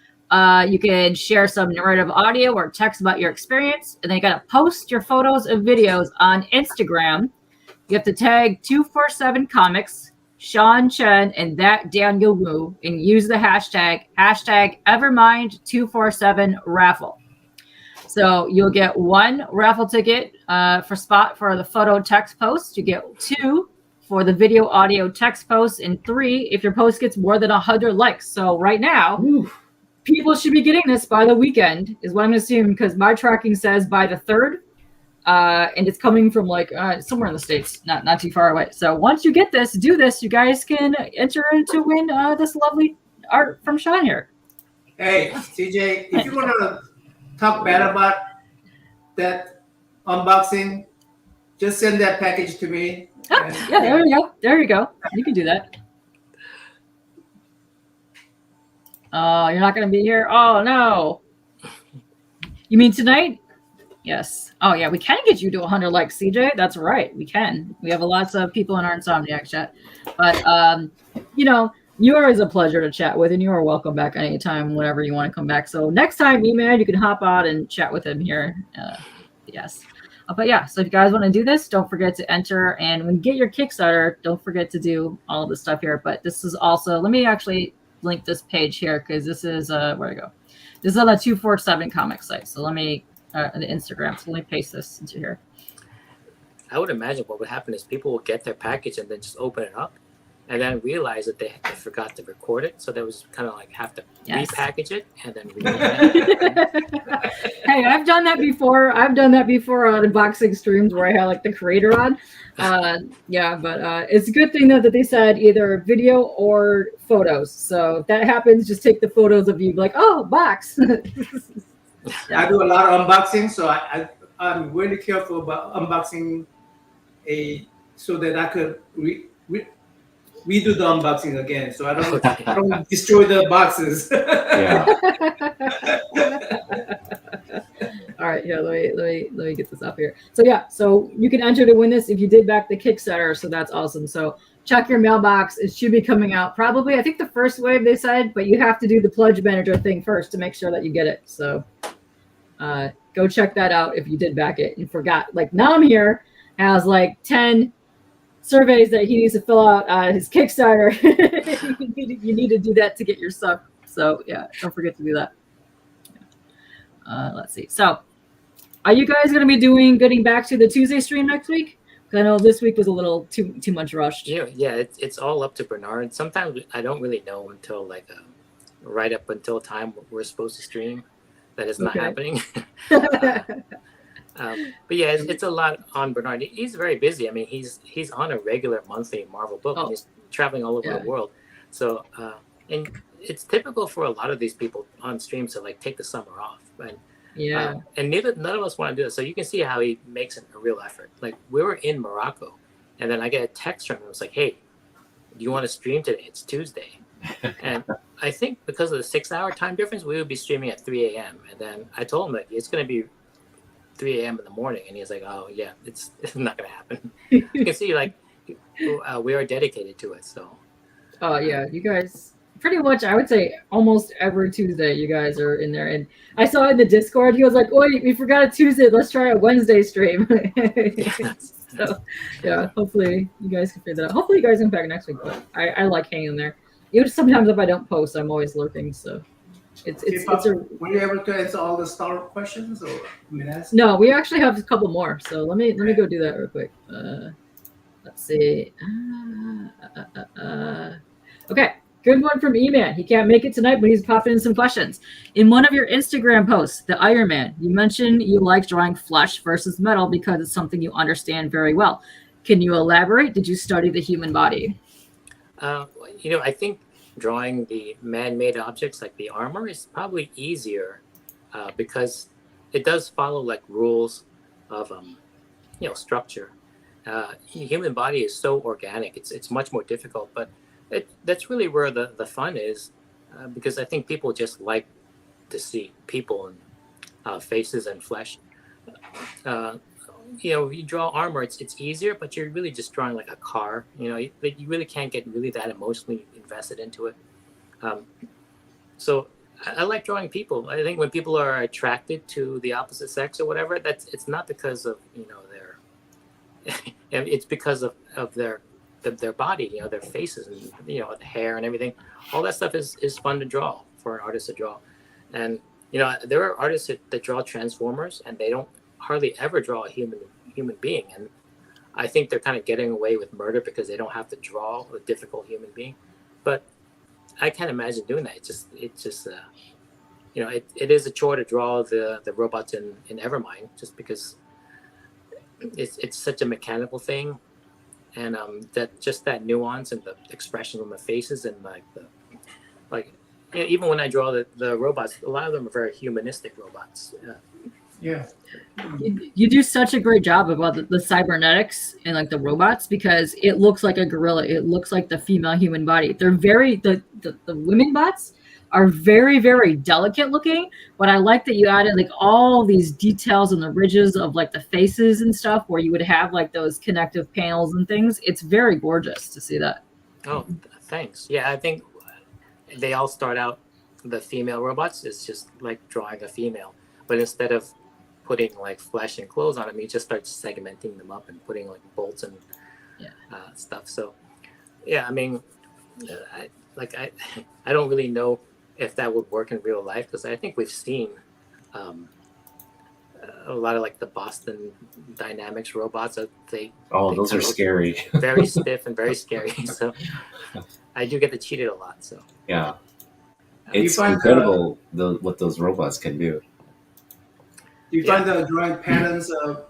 You can share some narrative audio or text about your experience. And then you got to post your photos and videos on Instagram. You have to tag 247 Comics, Sean Chen, and that Daniel Wu, and use the hashtag Evermind247 raffle. So you'll get 1 raffle ticket for the photo text post. You get 2 for the video audio text post, and 3 if your post gets more than 100 likes. So right now, people should be getting this by the weekend, is what I'm assuming, because my tracking says by the 3rd, and it's coming from somewhere in the States, not too far away. So once you get this, do this, you guys can enter to win this lovely art from Sean here. Hey, CJ, if you want to talk bad about that unboxing, just send that package to me. Yeah, there you go. There you go. You can do that. Oh, you're not going to be here? Oh, no. You mean tonight? Yes. Oh, yeah, we can get you to 100 likes, CJ. That's right. We can. We have lots of people in our Insomniac chat. But, you are always a pleasure to chat with, and you are welcome back anytime, whenever you want to come back. So next time, Eman, you can hop on and chat with him here. Yes. But yeah, so if you guys want to do this, don't forget to enter. And when you get your Kickstarter, don't forget to do all of this stuff here. But this is also, let me actually link this page here because this is, where to go? This is on the 247 comic site. So let me, the Instagram. So let me paste this into here. I would imagine what would happen is people will get their package and then just open it up and then realize that they forgot to record it. So they was kind of have to repackage it and then Hey, I've done that before. I've done that before on unboxing streams where I had the creator on. But it's a good thing though that they said either video or photos. So if that happens, just take the photos of you box. I do a lot of unboxing, so I'm really careful about unboxing so that I could redo the unboxing again, so I don't destroy the boxes. Yeah. All right, yeah. Let me get this up here. So yeah, so you can enter to win this if you did back the Kickstarter. So that's awesome. So check your mailbox. It should be coming out probably. I think the first wave they said, but you have to do the Pledge Manager thing first to make sure that you get it. So go check that out if you did back it and forgot. Nam here has 10 surveys that he needs to fill out his Kickstarter. you need to do that to get your stuff. So yeah, don't forget to do that. Let's see. So are you guys going to be getting back to the Tuesday stream next week? Because I know this week was a little too much rushed. Yeah. It's all up to Bernard. Sometimes I don't really know until right up until time we're supposed to stream that is not Okay. happening. But yeah, it's a lot on Bernard. He's very busy. I mean, he's on a regular monthly Marvel book, and Oh, he's traveling all over yeah. the world. So, and it's typical for a lot of these people on streams to like take the summer off, Yeah. and none of us want to do it. So you can see how he makes a real effort. Like we were in Morocco, and then I get a text from him. It was like, "Hey, do you want to stream today? It's Tuesday." And I think because of the 6-hour time difference, we would be streaming at 3 a.m. And then I told him like it's going to be 3 a.m. in the morning, and he's like, "Oh yeah, it's not going to happen." You can see like we are dedicated to it. So. Oh yeah, you guys pretty much, I would say almost every Tuesday you guys are in there. And I saw in the Discord, he was like, "Oh, we forgot a Tuesday. Let's try a Wednesday stream." So yeah, hopefully you guys can figure that out. Hopefully you guys come back next week. But I like hanging there. Even sometimes if I don't post, I'm always lurking. So it's a Were you able to answer all the Star questions, or ask? no. We actually have a couple more. So let me go do that real quick. Let's see. Okay, good one from Eman. He can't make it tonight, but he's popping in some questions. In one of your Instagram posts, the Iron Man, you mentioned you like drawing flesh versus metal because it's something you understand very well. Can you elaborate? Did you study the human body? I think drawing the man-made objects like the armor is probably easier because it does follow like rules of structure. The human body is so organic; it's much more difficult. But that's really where the fun is, because I think people just like to see people and faces and flesh. If you draw armor, it's easier, but you're really just drawing like a car. You really can't get really that emotionally invested into it. So I like drawing people. I think when people are attracted to the opposite sex or whatever, it's not because of their, it's because of their body, their faces and the hair and everything. All that stuff is fun to draw for an artist to draw, and there are artists that draw transformers and they don't hardly ever draw a human being, and I think they're kind of getting away with murder because they don't have to draw a difficult human being. But I can't imagine doing that. It is a chore to draw the robots in Evermind, just because it's such a mechanical thing, and that nuance and the expression on the faces and even when I draw the robots, a lot of them are very humanistic robots. Yeah. You do such a great job about the cybernetics and like the robots, because it looks like a gorilla. It looks like the female human body. They're the women bots are very, very delicate looking, but I like that you added like all these details and the ridges of like the faces and stuff where you would have like those connective panels and things. It's very gorgeous to see that. Oh, thanks. Yeah, I think they all start out, the female robots is just like drawing a female, but instead of putting like flesh and clothes on them, you just start segmenting them up and putting like bolts and stuff. So yeah, I mean, I don't really know if that would work in real life, because I think we've seen a lot of like the Boston Dynamics robots that those are scary. Very stiff and very scary. So I do get to cheat it a lot. So yeah, it's incredible what those robots can do. Do you find the drawing patterns of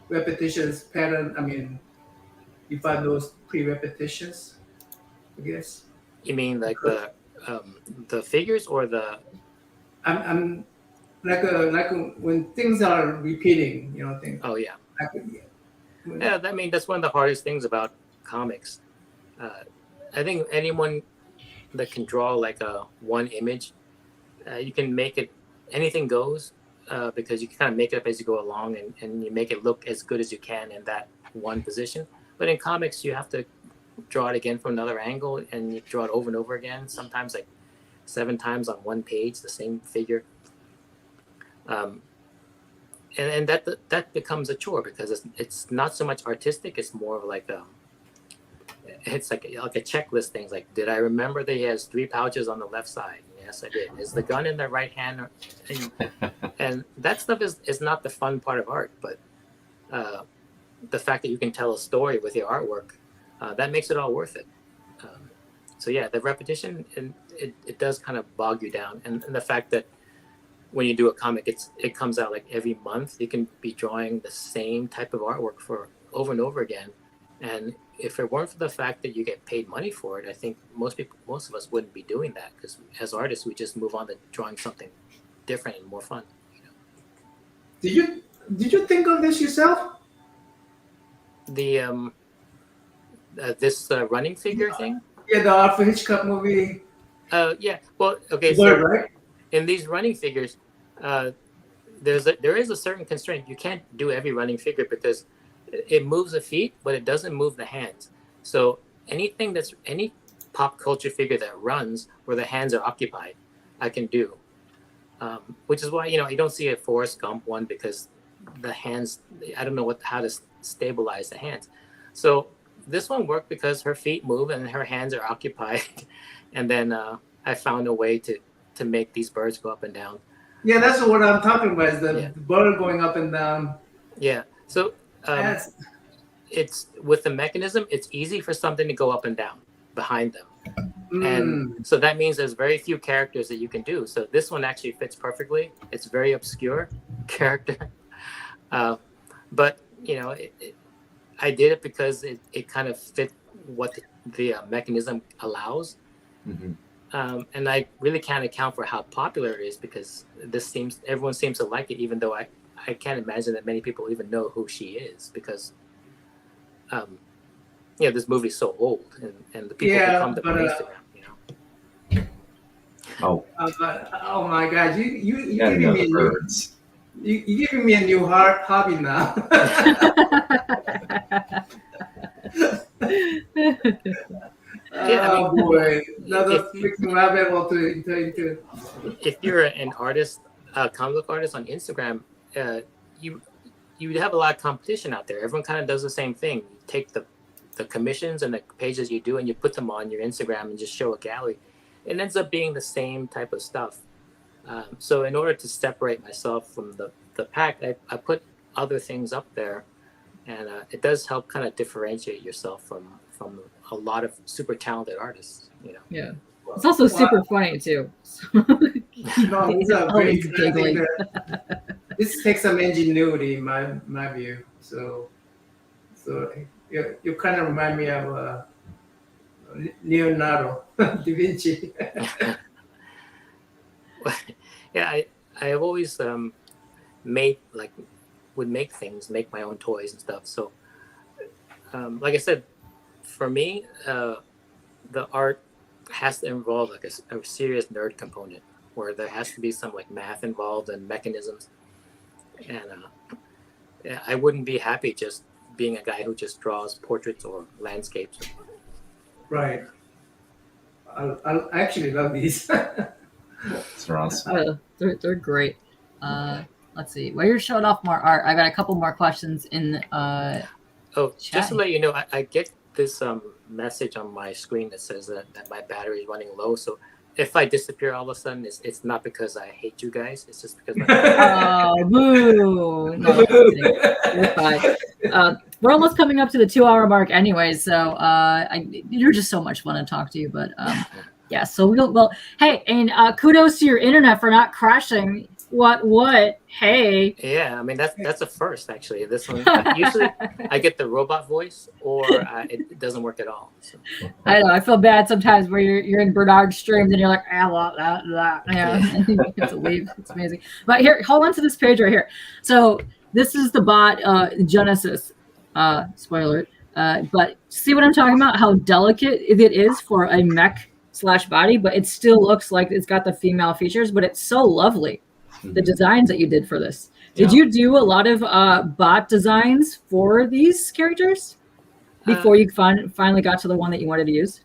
repetitions pattern? I mean, you find those pre-repetitions, I guess. You mean like the figures or the? I'm like when things are repeating, things. Oh yeah. Yeah. I mean, that's one of the hardest things about comics. I think anyone that can draw like one image, you can make it, anything goes. Because you can kind of make it up as you go along, and you make it look as good as you can in that one position. But in comics, you have to draw it again from another angle, and you draw it over and over again, sometimes like 7 times on one page, the same figure. And that becomes a chore, because it's not so much artistic, it's more of like it's like a checklist things, like, did I remember that he has 3 pouches on the left side? Yes, I did. Is the gun in the right hand? And that stuff is not the fun part of art, but the fact that you can tell a story with your artwork, that makes it all worth it. So yeah, the repetition it does kind of bog you down, and the fact that when you do a comic, it comes out like every month. You can be drawing the same type of artwork for over and over again, and if it weren't for the fact that you get paid money for it, I think most of us wouldn't be doing that, because as artists, we just move on to drawing something different and more fun. Did you think of this yourself? The this running figure thing. Yeah, the Alfred Hitchcock movie. Yeah. Well, okay. Bird, So right? in these running figures, there is a certain constraint. You can't do every running figure because it moves the feet, but it doesn't move the hands. So any pop culture figure that runs where the hands are occupied, I can do. Which is why you don't see a Forrest Gump one, because the hands, I don't know how to stabilize the hands. So this one worked because her feet move and her hands are occupied, and then I found a way to make these birds go up and down. Yeah, that's what I'm talking about. Is the bird going up and down? Yeah. So it's with the mechanism. It's easy for something to go up and down behind them. And so that means there's very few characters that you can do. So this one actually fits perfectly. It's a very obscure character, but I did it because it kind of fit what the mechanism allows. And I really can't account for how popular it is, because everyone seems to like it, even though I can't imagine that many people even know who she is, because this movie's so old, and the people who come to my Instagram, Oh my God! You Gotta giving know me the birds. you giving me a new hobby now. Oh boy! Another freaking rabbit hole to. If you're an artist, comic book artist on Instagram, you have a lot of competition out there. Everyone kind of does the same thing. You take the commissions and the pages you do, and you put them on your Instagram and just show a gallery. It ends up being the same type of stuff. So in order to separate myself from the pack, I put other things up there, and it does help kind of differentiate yourself from a lot of super talented artists. Yeah. It's also super funny too. No, these are great. This takes some ingenuity, in my view. So you kind of remind me of Leonardo da Vinci. Yeah, I have always would make my own toys and stuff. So like I said, for me, the art has to involve like a serious nerd component, where there has to be some like math involved and mechanisms. And I wouldn't be happy just being a guy who just draws portraits or landscapes. Right. I actually love these. They're awesome. They're great. Let's see. While you're showing off more art, I got a couple more questions in chat. Just to let you know, I get this message on my screen that says that my battery is running low. So if I disappear all of a sudden, it's not because I hate you guys. It's just because my oh, boo! No, you're fine. We're almost coming up to the 2-hour mark anyway, so you're just so much fun to talk to you. But yeah, so well, hey, and kudos to your internet for not crashing. What? Hey. Yeah, I mean that's a first actually. This one usually I get the robot voice, or it doesn't work at all. So. I know. I feel bad sometimes where you're in Bernard's stream and you're like, yeah, and you get to leave. It's amazing. But here, hold on to this page right here. So this is the bot Genesis. Spoiler. But see what I'm talking about? How delicate it is for a mech/body, but it still looks like it's got the female features, but it's so lovely. The designs that you did for this. Did you do a lot of bot designs for these characters before you finally got to the one that you wanted to use?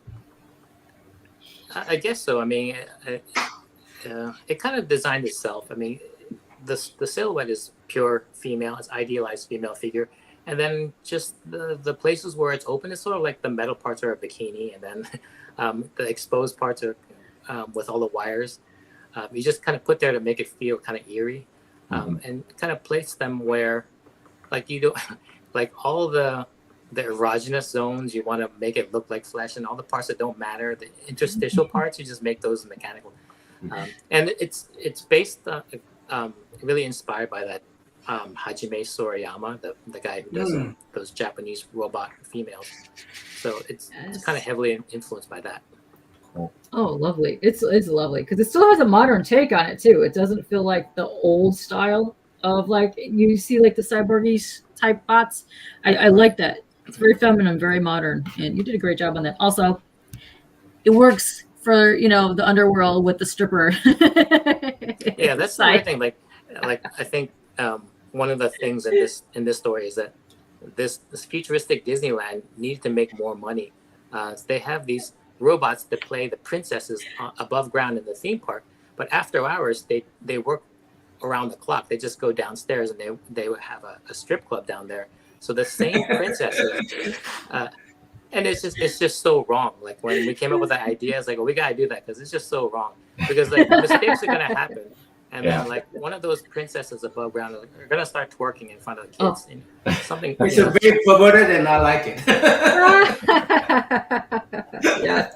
I guess so. I mean, it kind of designed itself. I mean, the silhouette is pure female. It's idealized female figure. And then just the places where it's open is sort of like the metal parts are a bikini, and then the exposed parts are with all the wires. You just kind of put there to make it feel kind of eerie, and kind of place them where, like you don't, like all the erogenous zones, you want to make it look like flesh, and all the parts that don't matter, the interstitial parts, you just make those mechanical. And it's based really inspired by that Hajime Sorayama, the guy who does those Japanese robot females. So it's kind of heavily influenced by that. Oh, lovely. It's lovely because it still has a modern take on it too. It doesn't feel like the old style of like you see like the cyborgy type bots. I like that. It's very feminine, very modern, and you did a great job on that. Also, it works for the underworld with the stripper. Yeah, that's the weird thing. Like I think one of the things in this story is that this futuristic Disneyland needed to make more money. They have these robots that play the princesses above ground in the theme park, but after hours they work around the clock. They just go downstairs and they would have a strip club down there. So the same princesses, and it's just so wrong. Like when we came up with that idea, it's like, we gotta do that because it's just so wrong. Because like mistakes are gonna happen, and then like one of those princesses above ground are gonna start twerking in front of the kids. And something. It's a very perverted, and I like it. Yeah.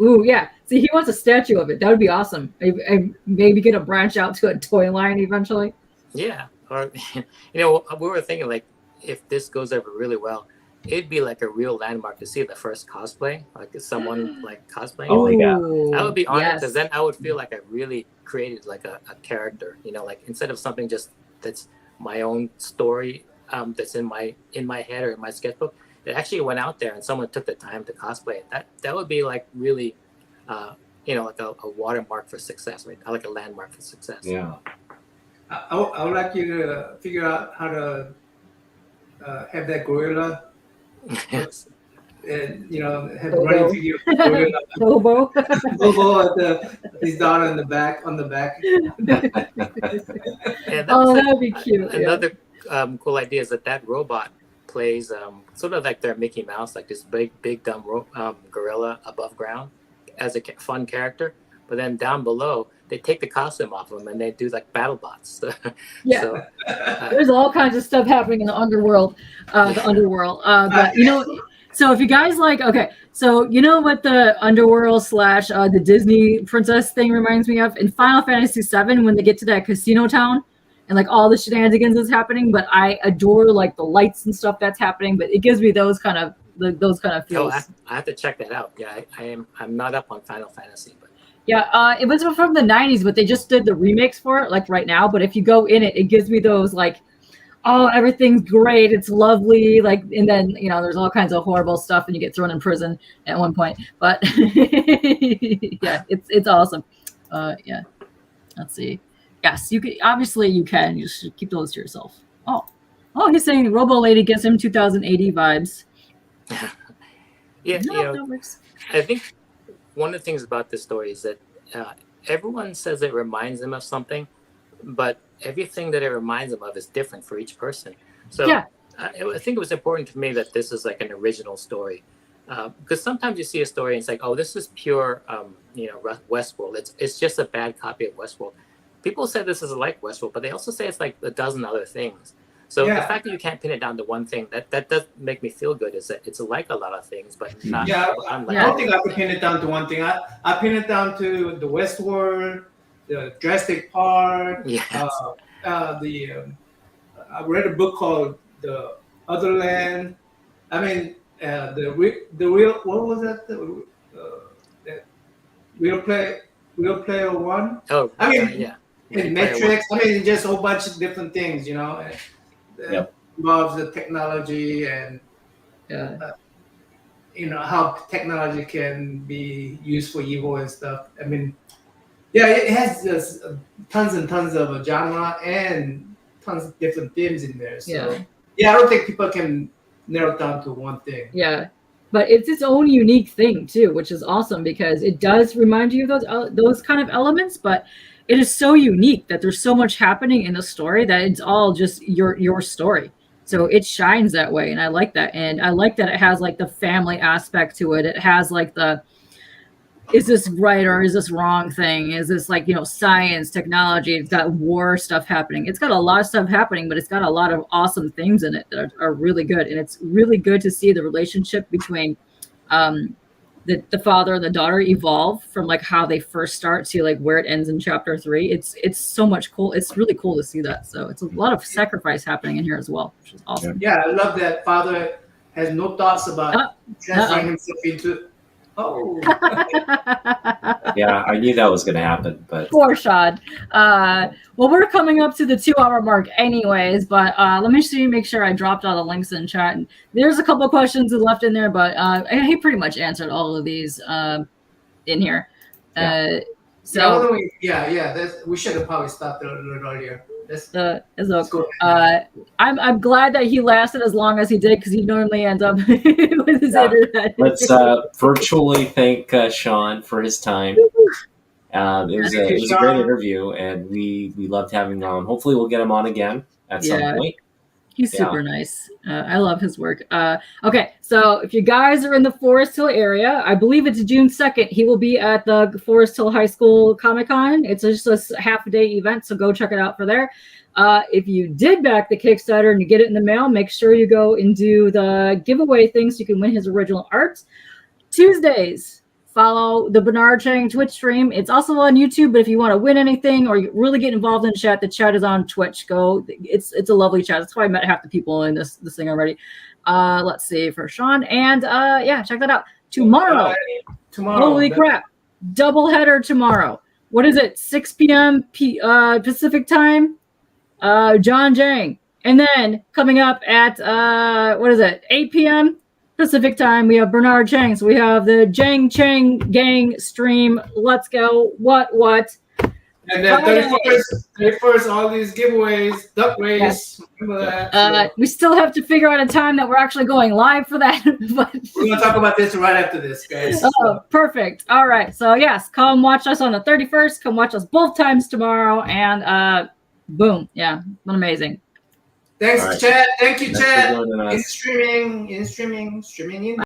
Ooh, yeah. See, he wants a statue of it. That would be awesome. Maybe get a branch out to a toy line eventually. Yeah. Or, we were thinking like if this goes over really well, it'd be like a real landmark to see the first cosplay, like someone like cosplaying. Oh my God. I would be honored because then I would feel like I really created like a character, like instead of something just that's my own story, that's in my head or in my sketchbook. It actually went out there and someone took the time to cosplay it. That would be like really, like a watermark for success, right? Like a landmark for success. Yeah. I would like you to figure out how to have that gorilla, Yes. and have a running figure of gorilla. Bobo. Bobo, his daughter on the back. Yeah, That would be cute. Another cool idea is that robot plays sort of like their Mickey Mouse, like this big dumb gorilla above ground as a fun character. But then down below, they take the costume off them and they do like battle bots. Yeah, so, there's all kinds of stuff happening in the underworld. But so if you guys like, okay, so you know what the underworld / the Disney princess thing reminds me of in Final Fantasy VII when they get to that casino town and like all the shenanigans is happening. But I adore like the lights and stuff that's happening. But it gives me those kind of feels. I have to check that out. Yeah, I'm not up on Final Fantasy, but. Yeah, it was from the 90s, but they just did the remakes for it, like right now. But if you go in it gives me those like, oh, everything's great, it's lovely, like, and then there's all kinds of horrible stuff, and you get thrown in prison at one point. But yeah, it's awesome. Yeah, let's see. Yes, you can. Obviously, you can. You should keep those to yourself. Oh, he's saying Robo Lady gives him 2080 vibes. Yeah, that works. I think. One of the things about this story is that everyone says it reminds them of something, but everything that it reminds them of is different for each person. So yeah. I think it was important to me that this is like an original story, because sometimes you see a story and it's like, oh, this is pure, Westworld. It's just a bad copy of Westworld. People say this is like Westworld, but they also say it's like a dozen other things. So the fact that you can't pin it down to one thing, that does make me feel good, is that it's like a lot of things, but not. Yeah, I don't think I could pin it down to one thing. I pin it down to the Westworld, the Jurassic Park. Yes. I read a book called The Other Land. I mean, the real, what was that? That Real Player One. Oh, I mean, yeah. And Matrix. I mean, just a whole bunch of different things, involves the technology and how technology can be used for evil and stuff. I mean, it has just tons and tons of genre and tons of different themes in there. So I don't think people can narrow it down to one thing. Yeah, but it's its own unique thing too, which is awesome because it does remind you of those kind of elements, but it is so unique that there's so much happening in the story that it's all just your story. So it shines that way, and I like that. And I like that it has like the family aspect to it. It has like the is this right or is this wrong thing? Is this like, science, technology? It's got war stuff happening. It's got a lot of stuff happening, but it's got a lot of awesome things in it that are really good. And it's really good to see the relationship between the father and the daughter evolve from like how they first start to like where it ends in chapter 3. It's so much cool. It's really cool to see that. So it's a lot of sacrifice happening in here as well, which is awesome. Yeah, I love that father has no thoughts about transferring himself into. Oh. Yeah, I knew that was going to happen, but Poor Sean. Well, we're coming up to the 2-hour mark anyways, but let me make sure I dropped all the links in chat. And there's a couple of questions left in there, but he pretty much answered all of these in here. So we should have probably stopped it a little earlier. I'm glad that he lasted as long as he did, because he normally ends up with his internet. Let's virtually thank Sean for his time. It was a great interview, and we loved having him on. Hopefully we'll get him on again at some point. He's super nice. I love his work. Okay, so if you guys are in the Forest Hill area, I believe it's June 2nd. He will be at the Forest Hill High School Comic-Con. It's just a half-a-day event, so go check it out for there. If you did back the Kickstarter and you get it in the mail, make sure you go and do the giveaway thing so you can win his original art. Tuesdays, follow the Bernard Chang Twitch stream. It's also on YouTube, but if you want to win anything or you really get involved in the chat is on Twitch. Go. It's a lovely chat. That's why I met half the people in this thing already. Let's see, for Sean. And check that out. Tomorrow. Holy crap. Doubleheader tomorrow. What is it? 6 p.m. Pacific time? John Jang. And then coming up at 8 p.m. Pacific time, we have Bernard Chang. So we have the Jang Chang Gang stream. Let's go. What? And then 31st, all these giveaways, duck race. Yes. Remember that. We still have to figure out a time that we're actually going live for that. But we're going to talk about this right after this, guys. Oh, perfect. All right. So yes, come watch us on the 31st. Come watch us both times tomorrow. And boom. Yeah, amazing. Thanks, right. Chad. Thank you, Chad. In streaming.